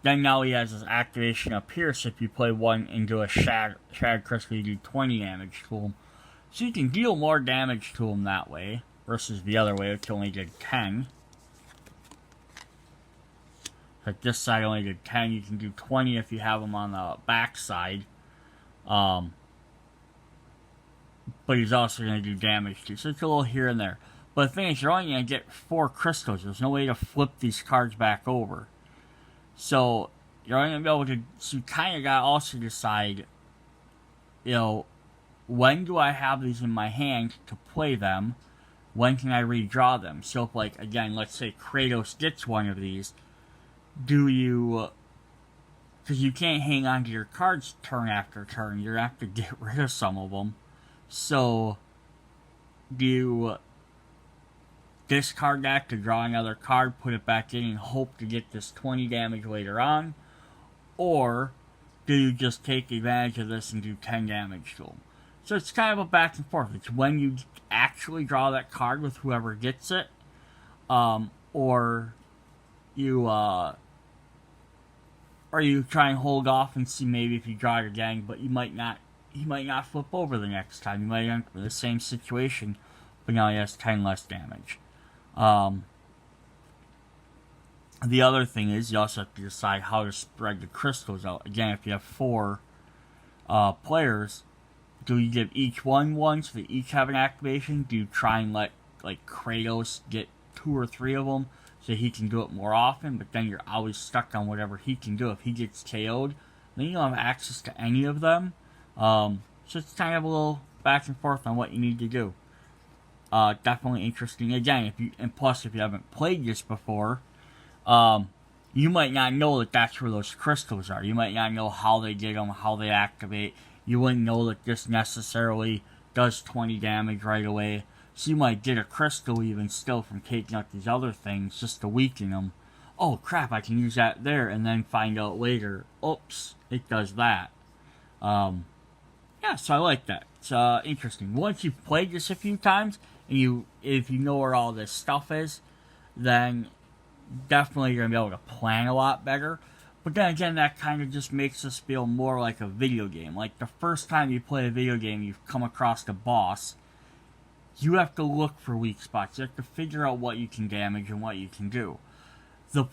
then now he has his activation up here, so if you play one into a Shattered Crystal, you do 20 damage to him. So you can deal more damage to him that way, versus the other way, which only did 10. Like this side only did 10, you can do 20 if you have him on the back side. But he's also going to do damage too, so it's a little here and there. But the thing is, you're only going to get 4 crystals. There's no way to flip these cards back over. So, you're only going to be able to, so you kind of got to also decide, you know, when do I have these in my hand to play them? When can I redraw them? So, if, like, again, let's say Kratos gets one of these, do you... Because you can't hang on to your cards turn after turn. You have to get rid of some of them. So, do you discard that to draw another card, put it back in, and hope to get this 20 damage later on? Or do you just take advantage of this and do 10 damage to them? So it's kind of a back and forth. It's when you actually draw that card with whoever gets it, or you try and hold off and see maybe if you draw it again, but he might not flip over the next time. You might end up with the same situation, but now he has 10 less damage. The other thing is you also have to decide how to spread the crystals out. Again, if you have 4 players, do you give each one so they each have an activation? Do you try and let, like, Kratos get 2 or 3 of them so he can do it more often, but then you're always stuck on whatever he can do? If he gets KO'd, then you don't have access to any of them. So it's kind of a little back and forth on what you need to do. Definitely interesting. Again, plus if you haven't played this before, you might not know that that's where those crystals are. You might not know how they get them, how they activate. You wouldn't know that this necessarily does 20 damage right away. So you might get a crystal even still from taking out these other things just to weaken them. Oh crap, I can use that there, and then find out later, oops, it does that. Yeah, so I like that. It's interesting. Once you've played this a few times, and if you know where all this stuff is, then definitely you're going to be able to plan a lot better. But then again, that kind of just makes us feel more like a video game. Like the first time you play a video game, you've come across the boss, you have to look for weak spots. You have to figure out what you can damage and what you can do. The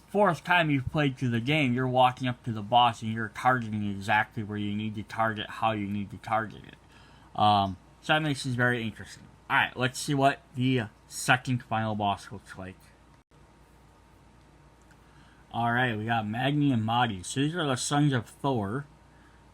fourth time you've played through the game, you're walking up to the boss and you're targeting exactly where you need to target, how you need to target it. So that makes this very interesting. Alright, let's see what the second final boss looks like. Alright, we got Magni and Madi. So these are the sons of Thor,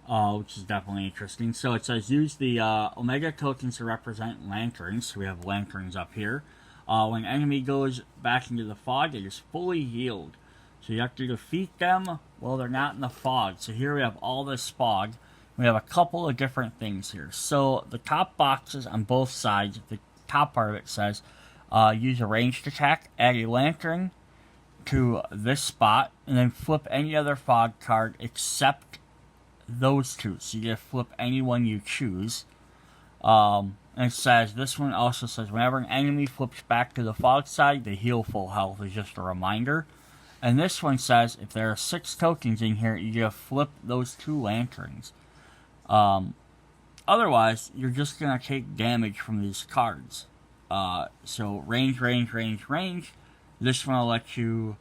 which is definitely interesting. So it says use the Omega tokens to represent lanterns. So we have lanterns up here. When an enemy goes back into the fog, it is fully healed. So you have to defeat them while they're not in the fog. So here we have all this fog. We have a couple of different things here. So the top boxes on both sides, the top part of it says, use a ranged attack, add a lantern to this spot, and then flip any other fog card except those two. So you just flip any one you choose. And it says, this one also says, whenever an enemy flips back to the fog side, they heal full health, is just a reminder. And this one says, if there are 6 tokens in here, you just flip those 2 lanterns. Otherwise, you're just going to take damage from these cards. So, range. This one will let you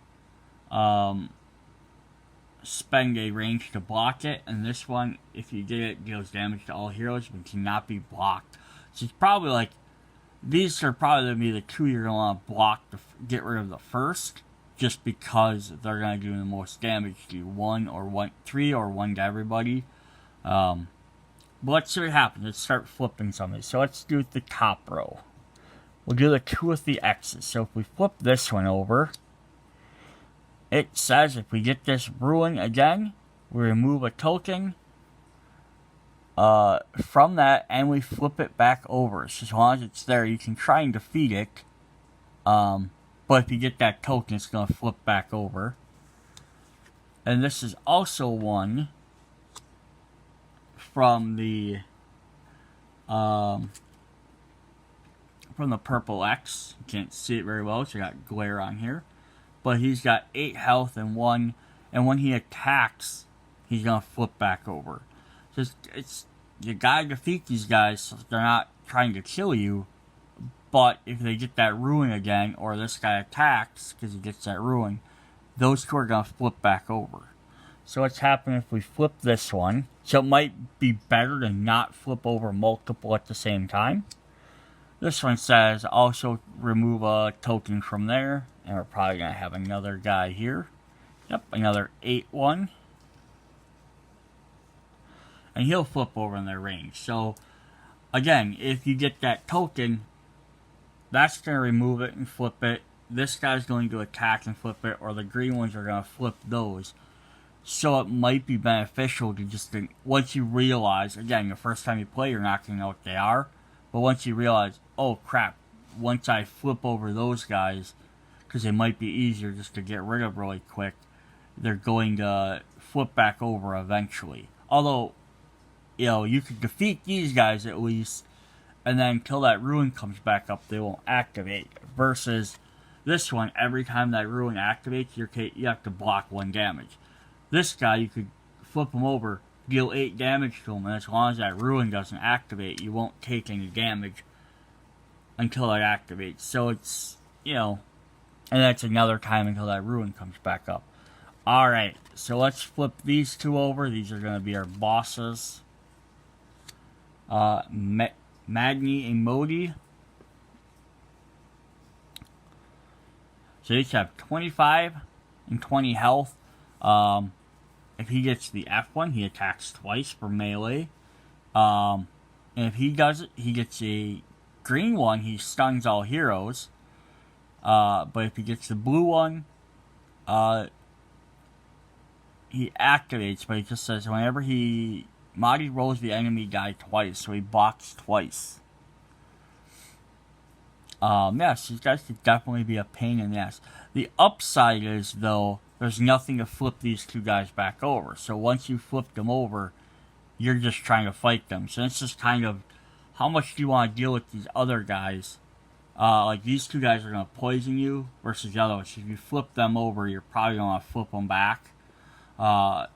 spend a range to block it. And this one, if you did it, deals damage to all heroes, but cannot be blocked. So it's probably like, these are probably going to be the 2 you're going to want to block to get rid of the first. Just because they're going to do the most damage to you. 3 or 1 to everybody. But let's see what happens. Let's start flipping some of these. So let's do the top row. We'll do the 2 with the X's. So if we flip this one over, it says if we get this ruin again, we remove a token from that and we flip it back over. So as long as it's there, you can try and defeat it. But if you get that token, it's going to flip back over. And this is also one from the purple X. You can't see it very well, so I got glare on here. But he's got 8 health and 1, and when he attacks, he's going to flip back over. So it's you gotta defeat these guys so they're not trying to kill you. But if they get that ruin again, or this guy attacks because he gets that ruin, those 2 are going to flip back over. So what's happening if we flip this one? So it might be better to not flip over multiple at the same time. This one says also remove a token from there. And we're probably going to have another guy here. Yep, another 8-1. And he'll flip over in their range. So again, if you get that token, that's going to remove it and flip it. This guy's going to attack and flip it, or the green ones are going to flip those. So it might be beneficial to just, once you realize, again, the first time you play, you're not going to know what they are. But once you realize, oh crap, once I flip over those guys, because they might be easier just to get rid of really quick, they're going to flip back over eventually. Although, you could defeat these guys at least, and then until that ruin comes back up, they won't activate. Versus this one, every time that ruin activates, you have to block 1 damage. This guy, you could flip him over, deal 8 damage to him, and as long as that ruin doesn't activate, you won't take any damage until it activates. So it's, and that's another time until that ruin comes back up. Alright, so let's flip these 2 over. These are going to be our bosses. Magni and Modi. So they each have 25 and 20 health. If he gets the F one, he attacks twice for melee. And if he does it, he gets a green one, he stuns all heroes. But if he gets the blue one, he activates, but he just says whenever Madi rolls the enemy guy twice, so he blocks twice. Yes, these guys could definitely be a pain in the ass. The upside is, though, there's nothing to flip these 2 guys back over. So once you flip them over, you're just trying to fight them. So it's just kind of, how much do you want to deal with these other guys Like these two guys are going to poison you versus the other ones. If you flip them over, you're probably going to flip them back. Or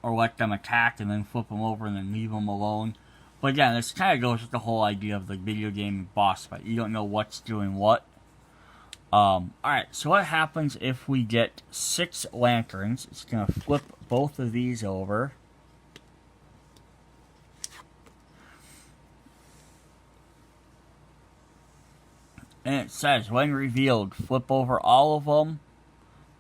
let them attack and then flip them over and then leave them alone. But again, this kind of goes with the whole idea of the video game boss fight. You don't know what's doing what. Alright, so what happens if we get 6 lanterns? It's going to flip both of these over. And it says, when revealed, flip over all of them,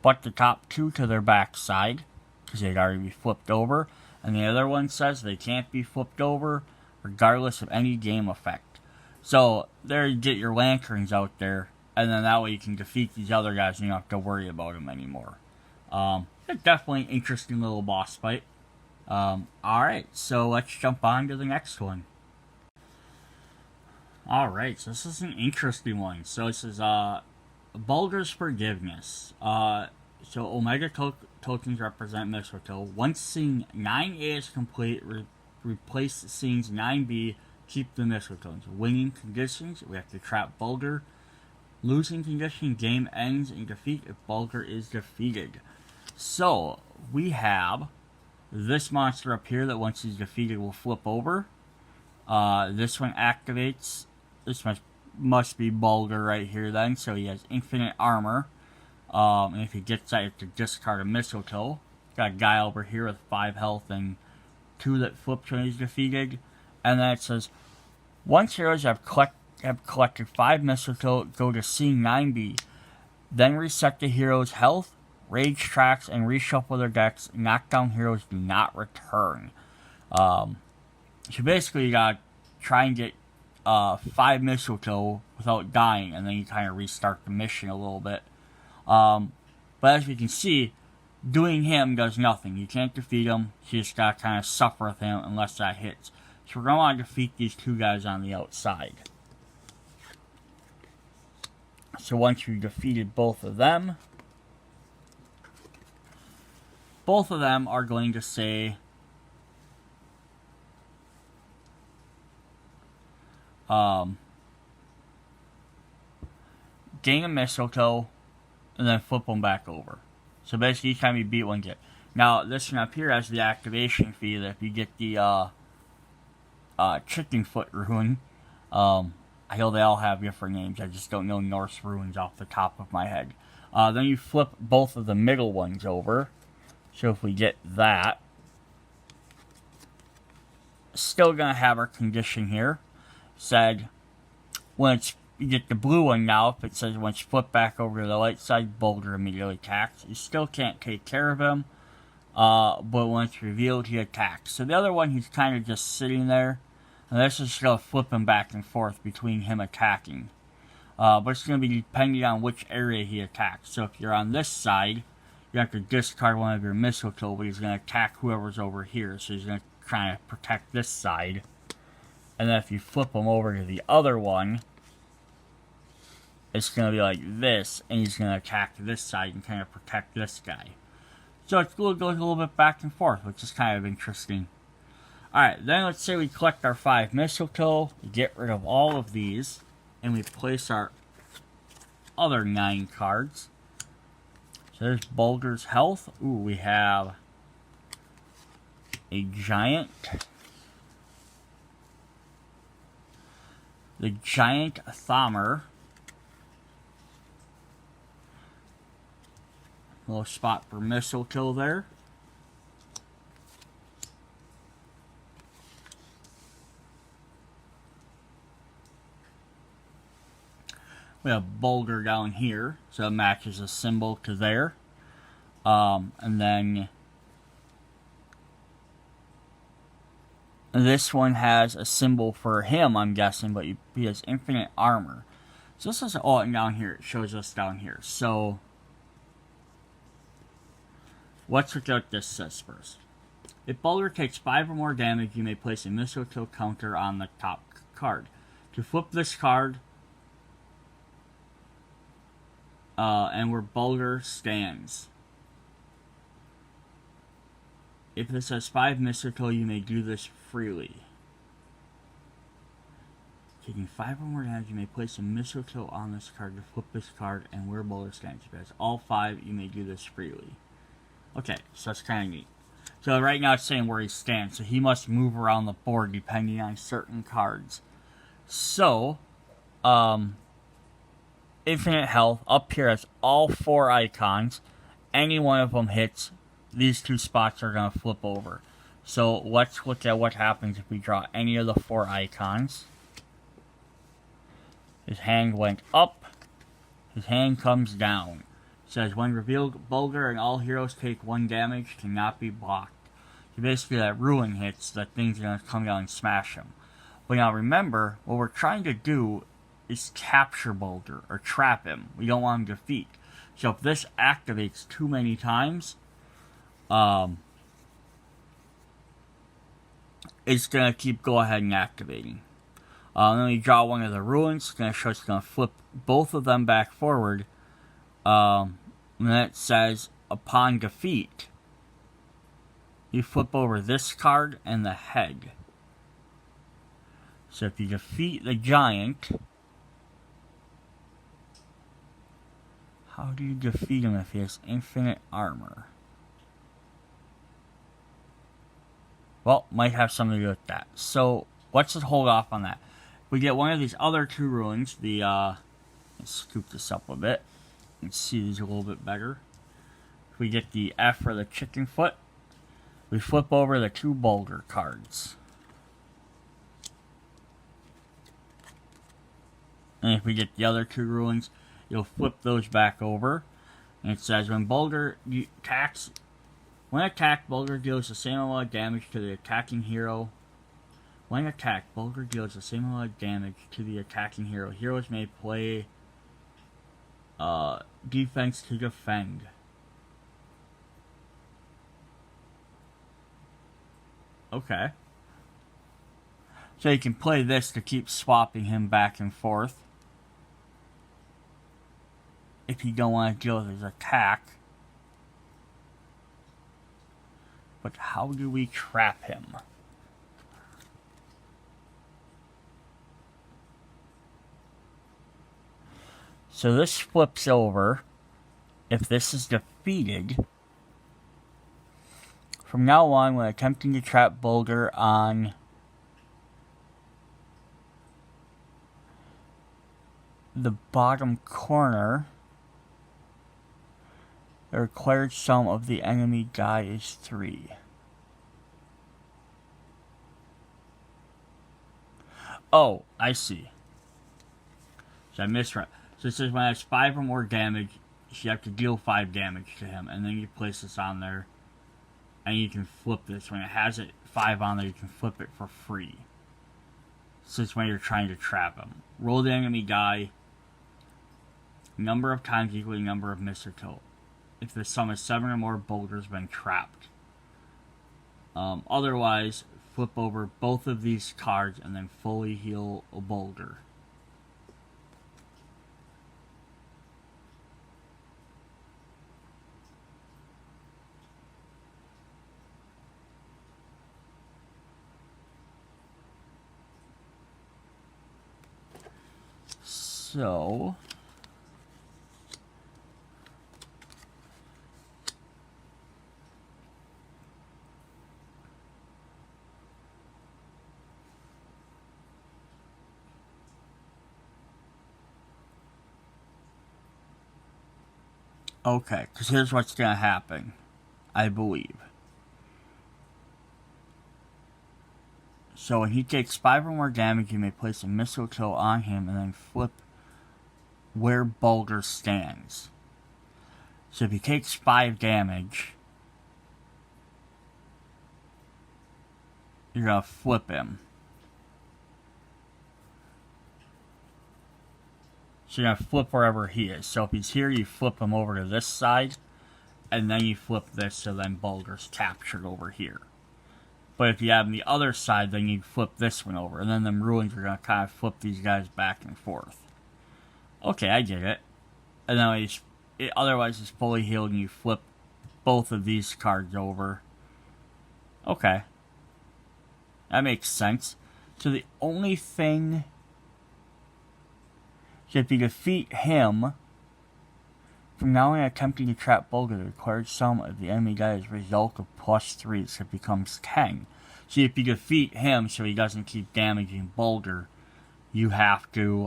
but the top 2 to their backside, because they'd already be flipped over. And the other one says they can't be flipped over, regardless of any game effect. So, there you get your lanterns out there, and then that way you can defeat these other guys and you don't have to worry about them anymore. It's definitely an interesting little boss fight. Alright, so let's jump on to the next one. Alright, so this is an interesting one. So this is Bulger's Forgiveness. So Omega tokens represent Mistletoe. Once scene 9A is complete, replace scenes 9B, keep the Mistletoes. Winning conditions, we have to trap Bulger. Losing condition, game ends in defeat if Bulger is defeated. So, we have this monster up here that once he's defeated will flip over. This one activates. This must be Bulger right here then, so he has infinite armor. And if he gets that, you have to discard a Mistletoe. Got a guy over here with 5 health and 2 that flips when he's defeated. And then it says, once heroes have collected 5 Mistletoe, go to scene 9B. Then reset the hero's health, rage tracks, and reshuffle their decks. Knockdown heroes do not return. So basically you gotta try and get 5 Mistletoe without dying, and then you kind of restart the mission a little bit. But as you can see, doing him does nothing. You can't defeat him, so you just gotta kind of suffer with him unless that hits. So we're gonna want to defeat these 2 guys on the outside. So once you've defeated both of them are going to say gain a Mistletoe and then flip them back over. So basically each time you beat one, get. Now this one up here has the activation fee that if you get the chicken foot rune, I know they all have different names, I just don't know Norse runes off the top of my head. Then you flip both of the middle ones over. So if we get that, still gonna have our condition here. Said, when you get the blue one now, if it says once you flip back over to the light side, Bulger immediately attacks. You still can't take care of him, but once revealed, he attacks. So the other one, he's kind of just sitting there. And this is going to flip him back and forth between him attacking. But it's going to be depending on which area he attacks. So if you're on this side, you have to discard one of your Mistletoe, but he's going to attack whoever's over here. So he's going to try to protect this side. And then if you flip him over to the other one, it's going to be like this. And he's going to attack this side and kind of protect this guy. So it goes a little bit back and forth, which is kind of interesting. Alright, then let's say we collect our 5 Mistletoe, get rid of all of these, and we place our other 9 cards. So there's Bulger's health. Ooh, we have a giant. The giant Thommer. Little spot for Mistletoe there. We have Bulger down here, so it matches a symbol to there. And then this one has a symbol for him, I'm guessing, but he has infinite armor. So this is, oh, and down here, it shows us down here. So let's look at what this says first. If Bulger takes 5 or more damage, you may place a Mistletoe counter on the top card. To flip this card, and where Bulger stands. If this has 5 Mistletoe, you may do this freely. Taking 5 or more damage, you may place a mistletoe on this card to flip this card and where Boulder stands. If it has all 5, you may do this freely. Okay, so that's kind of neat. So right now it's saying where he stands, so he must move around the board depending on certain cards. So, infinite health, up here has all 4 icons. Any one of them hits, these 2 spots are going to flip over. So let's look at what happens if we draw any of the 4 icons. His hand went up, his hand comes down. It says, when revealed, Bulgar and all heroes take 1 damage, cannot be blocked. So basically that ruin hits, that thing's going to come down and smash him. But now remember, what we're trying to do is capture Bulgar, or trap him. We don't want him to defeat. So if this activates too many times, it's going to keep go ahead and activating. Then we draw one of the ruins. It's going to show it's going to flip both of them back forward. And then it says, upon defeat, you flip over this card and the head. So if you defeat the giant, how do you defeat him if he has infinite armor? Well, might have something to do with that. So let's just hold off on that. We get one of these other 2 ruins. Let's scoop this up a bit. Let's see these a little bit better. If we get the F for the chicken foot, we flip over the 2 Bulgar cards. And if we get the other 2 ruins, you'll flip those back over. And it says, when Bulgar attacks, when attacked, Bulgar deals the same amount of damage to the attacking hero. When attacked, Bulgar deals the same amount of damage to the attacking hero. Heroes may play defense to defend. Okay. So you can play this to keep swapping him back and forth. If you don't want to deal with his attack. But how do we trap him? So this flips over. If this is defeated, from now on, when attempting to trap Bulgar on the bottom corner, the required sum of the enemy die is 3. Oh, I see. So I misread. So it says when it has 5 or more damage, you have to deal 5 damage to him, and then you place this on there, and you can flip this. When it has it 5 on there, you can flip it for free. So it's when you're trying to trap him. Roll the enemy die, number of times equaling number of mistletoe. If the sum is 7 or more, Bulgar's been trapped. Otherwise, flip over both of these cards and then fully heal a Bulgar. So okay, because here's what's going to happen, I believe. So when he takes 5 or more damage, you may place a mistletoe on him and then flip where Bulgar stands. So if he takes 5 damage, you're going to flip him. So you're going to flip wherever he is. So if he's here, you flip him over to this side, and then you flip this, so then Bulgar's captured over here. But if you have him the other side, then you flip this one over, and then them ruins are going to kind of flip these guys back and forth. Okay, I get it. And then otherwise it's fully healed and you flip both of these cards over. Okay. That makes sense. So the only thing So if you defeat him, from now on attempting to trap Bulger, the required sum of the enemy die as a result of +3, so it becomes 10. So if you defeat him so he doesn't keep damaging Bulger, you have to,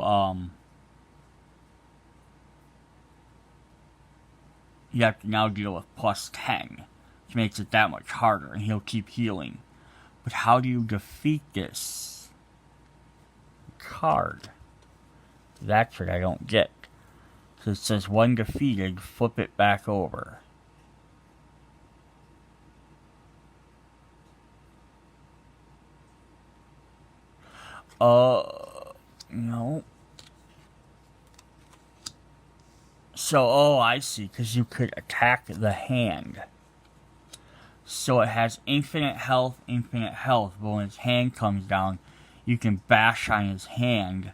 now deal with +10, which makes it that much harder, and he'll keep healing. But how do you defeat this card? That's what I don't get. So it says when defeated, flip it back over. No. So, I see, because you could attack the hand. So it has infinite health, but when his hand comes down, you can bash on his hand.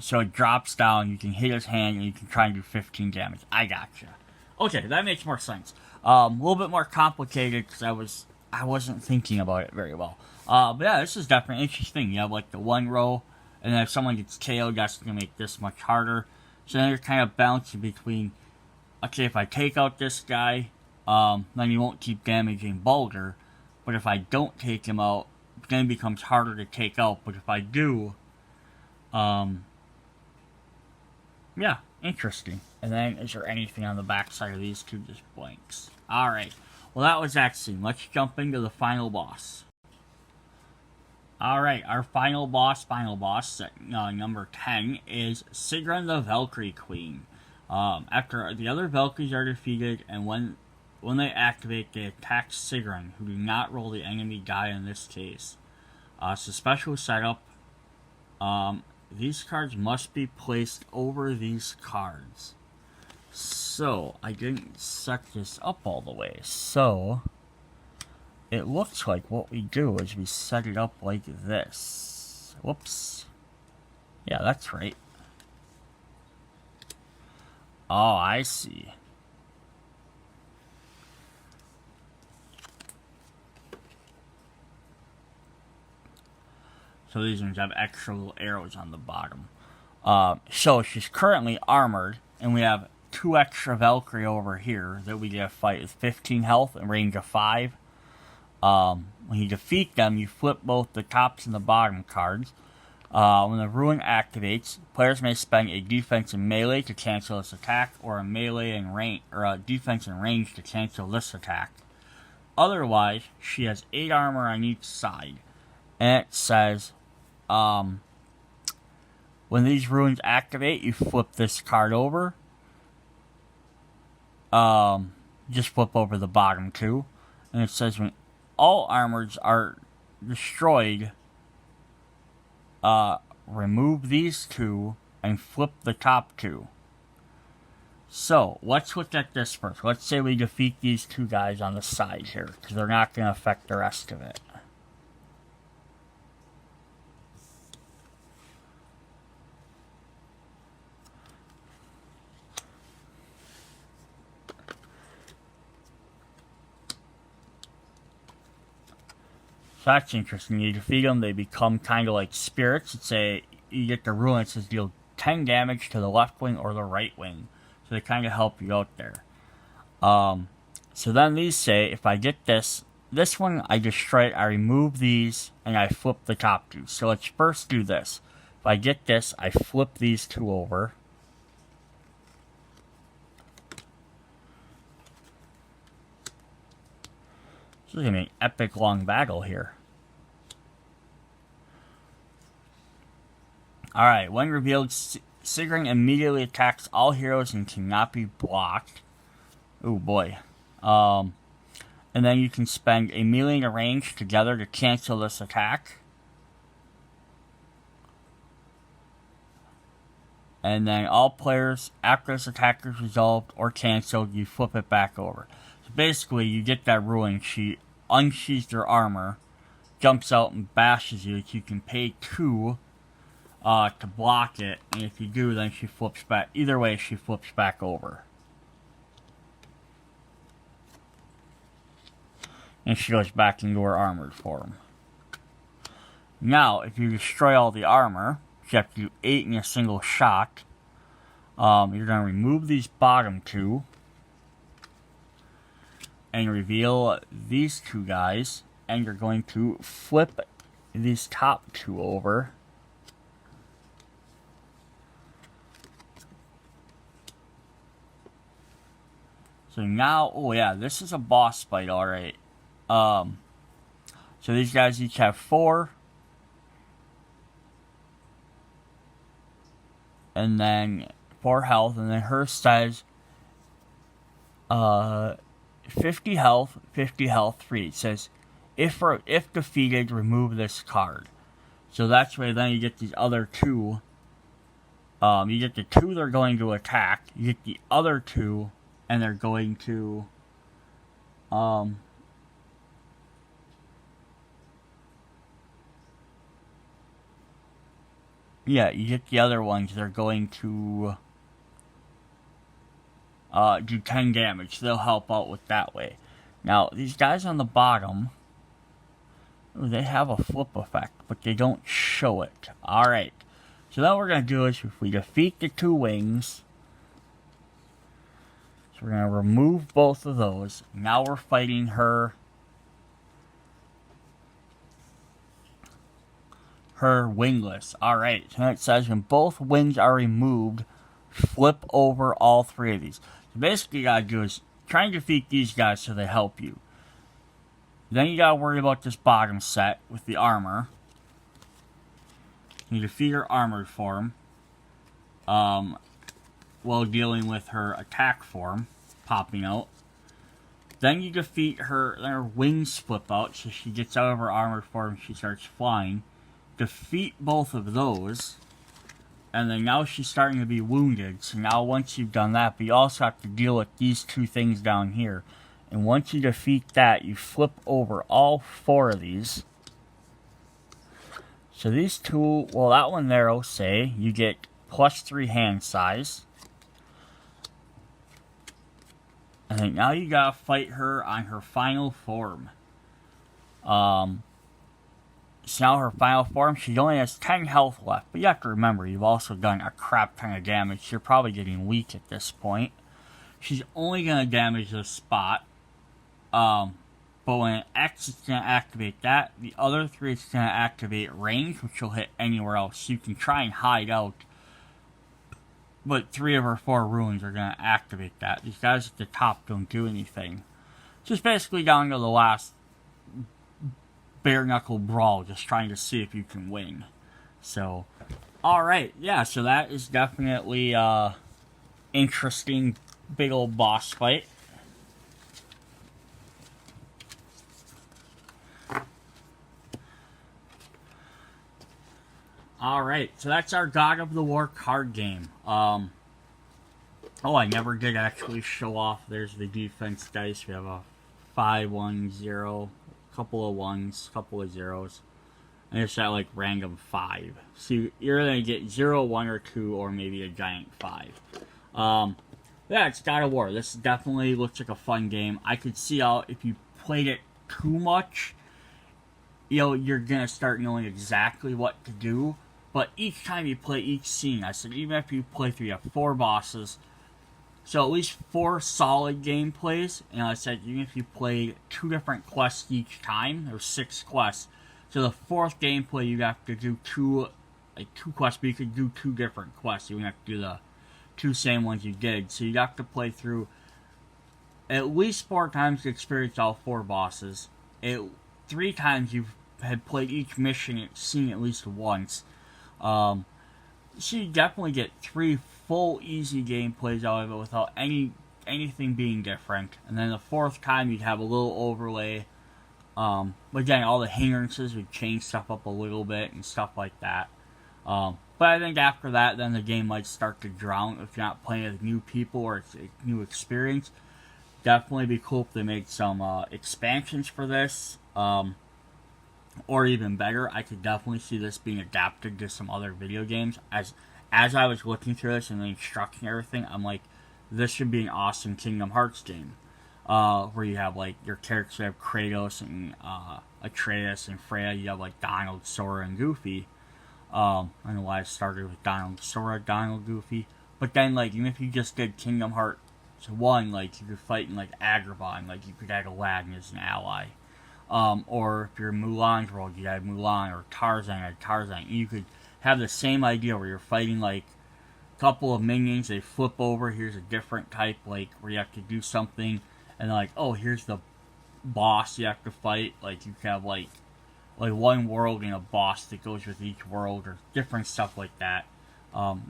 So it drops down, you can hit his hand, and you can try and do 15 damage. I gotcha. Okay, that makes more sense. A little bit more complicated, because I wasn't thinking about it very well. But yeah, this is definitely interesting. You have like the one row, and then if someone gets KO'd, that's going to make this much harder. So then you're kind of balancing between, okay, if I take out this guy, then you won't keep damaging Bulger. But if I don't take him out, then it becomes harder to take out. But if I do, yeah, interesting. And then, is there anything on the back side of these two? Just blanks. Alright. Well, that was that scene. Let's jump into the final boss. Alright, our final boss, number 10, is Sigrun the Valkyrie Queen. After the other Valkyries are defeated, and when they activate, they attack Sigrun, who do not roll the enemy die in this case. So special setup. These cards must be placed over these cards. So, I didn't set this up all the way. So, it looks like what we do is we set it up like this. Whoops. Yeah, that's right. Oh, I see. So these ones have extra little arrows on the bottom. So she's currently armored, and we have 2 extra Valkyrie over here that we get to fight with 15 health and range of 5. When you defeat them, you flip both the tops and the bottom cards. When the ruin activates, players may spend a defense and melee to cancel this attack, or a melee and range, or a defense and range to cancel this attack. Otherwise, she has 8 armor on each side, and it says, when these ruins activate, you flip this card over. Just flip over the bottom 2, and it says when all armors are destroyed, remove these 2 and flip the top 2. So, let's look at this first. Let's say we defeat these 2 guys on the side here, because they're not going to affect the rest of it. So that's interesting. You defeat them, they become kind of like spirits. It's you get the ruin, it says deal 10 damage to the left wing or the right wing. So they kind of help you out there. So then these say, if I get this one, I destroy it, I remove these, and I flip the top 2. So let's first do this. If I get this, I flip these 2 over. This is going to be an epic long battle here. Alright, when revealed, Sigrun immediately attacks all heroes and cannot be blocked. Oh boy. And then you can spend a melee and a range together to cancel this attack. And then all players, after this attack is resolved or cancelled, you flip it back over. So basically, you get that ruin, she unsheathes her armor, jumps out and bashes you. You can pay 2 to block it, and if you do, then she flips back. Either way, she flips back over. And she goes back into her armored form. Now, if you destroy all the armor, you have to do 8 in a single shot. You're going to remove these bottom 2 and reveal these 2 guys, and you're going to flip these top 2 over. So now, oh yeah, this is a boss fight, alright. So these guys each have 4. And then 4 health, and then her says 50 health, 3. It says, if defeated, remove this card. So that's where then you get these other 2. You get the 2 they're going to attack. You get the other 2, and they're going to yeah, you get the other ones. They're going to do 10 damage. They'll help out with that way. Now, these guys on the bottom, they have a flip effect, but they don't show it. Alright. So then what we're going to do is, if we defeat the 2 wings, so we're going to remove both of those. Now we're fighting her wingless. Alright, so it says when both wings are removed, flip over all 3 of these. So basically you gotta do is try and defeat these guys so they help you. Then you gotta worry about this bottom set with the armor. You defeat her armored form while dealing with her attack form popping out. Then you defeat her, then her wings flip out, so she gets out of her armored form and she starts flying. Defeat both of those, and then now she's starting to be wounded. So now once you've done that, but you also have to deal with these 2 things down here. And once you defeat that, you flip over all 4 of these. So these 2, well, that one there, I'll say, you get +3 hand size. And then now you gotta fight her on her final form. So now her final form, she only has 10 health left. But you have to remember, you've also done a crap ton of damage. You're probably getting weak at this point. She's only going to damage this spot. But when X is going to activate that, the other 3 is going to activate range, which will hit anywhere else. So you can try and hide out. But 3 of her 4 runes are going to activate that. These guys at the top don't do anything. Just basically down to the last bare knuckle brawl, just trying to see if you can win. So, alright, yeah, so that is definitely interesting big old boss fight. Alright, so that's our God of the War card game. Oh, I never did actually show off. There's the defense dice. We have a 5, 1, 0. Couple of 1s, couple of 0s, and it's at like random 5. So you're gonna get 0, 1, or 2, or maybe a giant 5. Yeah, it's God of War. This definitely looks like a fun game. I could see how if you played it too much, you're gonna start knowing exactly what to do. But each time you play each scene, I said even if you play through, you have 4 bosses. So at least 4 solid gameplays, and I said even if you played 2 different quests each time, there's 6 quests. So the 4th gameplay you have to do 2 quests, but you could do 2 different quests. You wouldn't have to do the 2 same ones you did. So you have to play through at least 4 times to experience all 4 bosses. 3 times you had played each mission and seen at least once. So you definitely get 3 full easy gameplays out of it without anything being different. And then the 4th time you'd have a little overlay. But again, all the hindrances would change stuff up a little bit and stuff like that. But I think after that, then the game might start to drown if you're not playing with new people or it's a new experience. Definitely be cool if they made some expansions for this. Or even better, I could definitely see this being adapted to some other video games. As I was looking through this and the instruction and everything, I'm like, this should be an awesome Kingdom Hearts game. where you have like your characters. You have Kratos and Atreus and Freya. You have like Donald, Sora, and Goofy. I don't know why I started with Donald, Sora, Donald, Goofy. But then, like, even if you just did Kingdom Hearts 1, like, you could fight in, like, Agrabah, like, you could add Aladdin as an ally. Or if you're in Mulan's world, you had Mulan, or Tarzan, You could have the same idea where you're fighting, like, a couple of minions, they flip over, here's a different type, like, where you have to do something, and like, oh, here's the boss you have to fight. Like, you can have, like one world and a boss that goes with each world, or different stuff like that.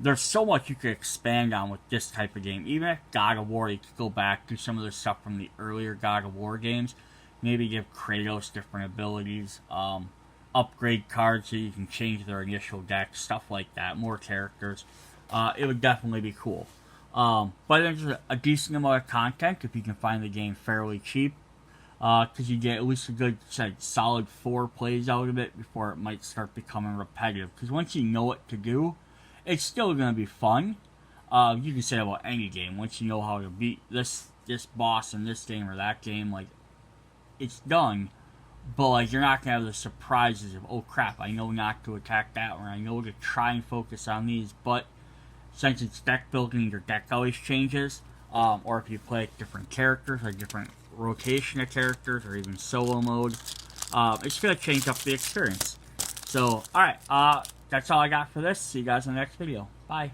There's so much you could expand on with this type of game. Even if God of War, you could go back to some of the stuff from the earlier God of War games. Maybe give Kratos different abilities. Upgrade cards so you can change their initial deck. Stuff like that. More characters. It would definitely be cool. But there's a decent amount of content if you can find the game fairly cheap. Because you get at least a good, solid 4 plays out of it before it might start becoming repetitive. Because once you know what to do, it's still going to be fun. You can say about any game. Once you know how to beat this boss in this game or that game, like, it's done. But, like, you're not going to have the surprises of, oh crap, I know not to attack that one. I know to try and focus on these. But since it's deck building, your deck always changes. Or if you play different characters, or different rotation of characters, or even solo mode, it's going to change up the experience. So, alright, that's all I got for this. See you guys in the next video. Bye.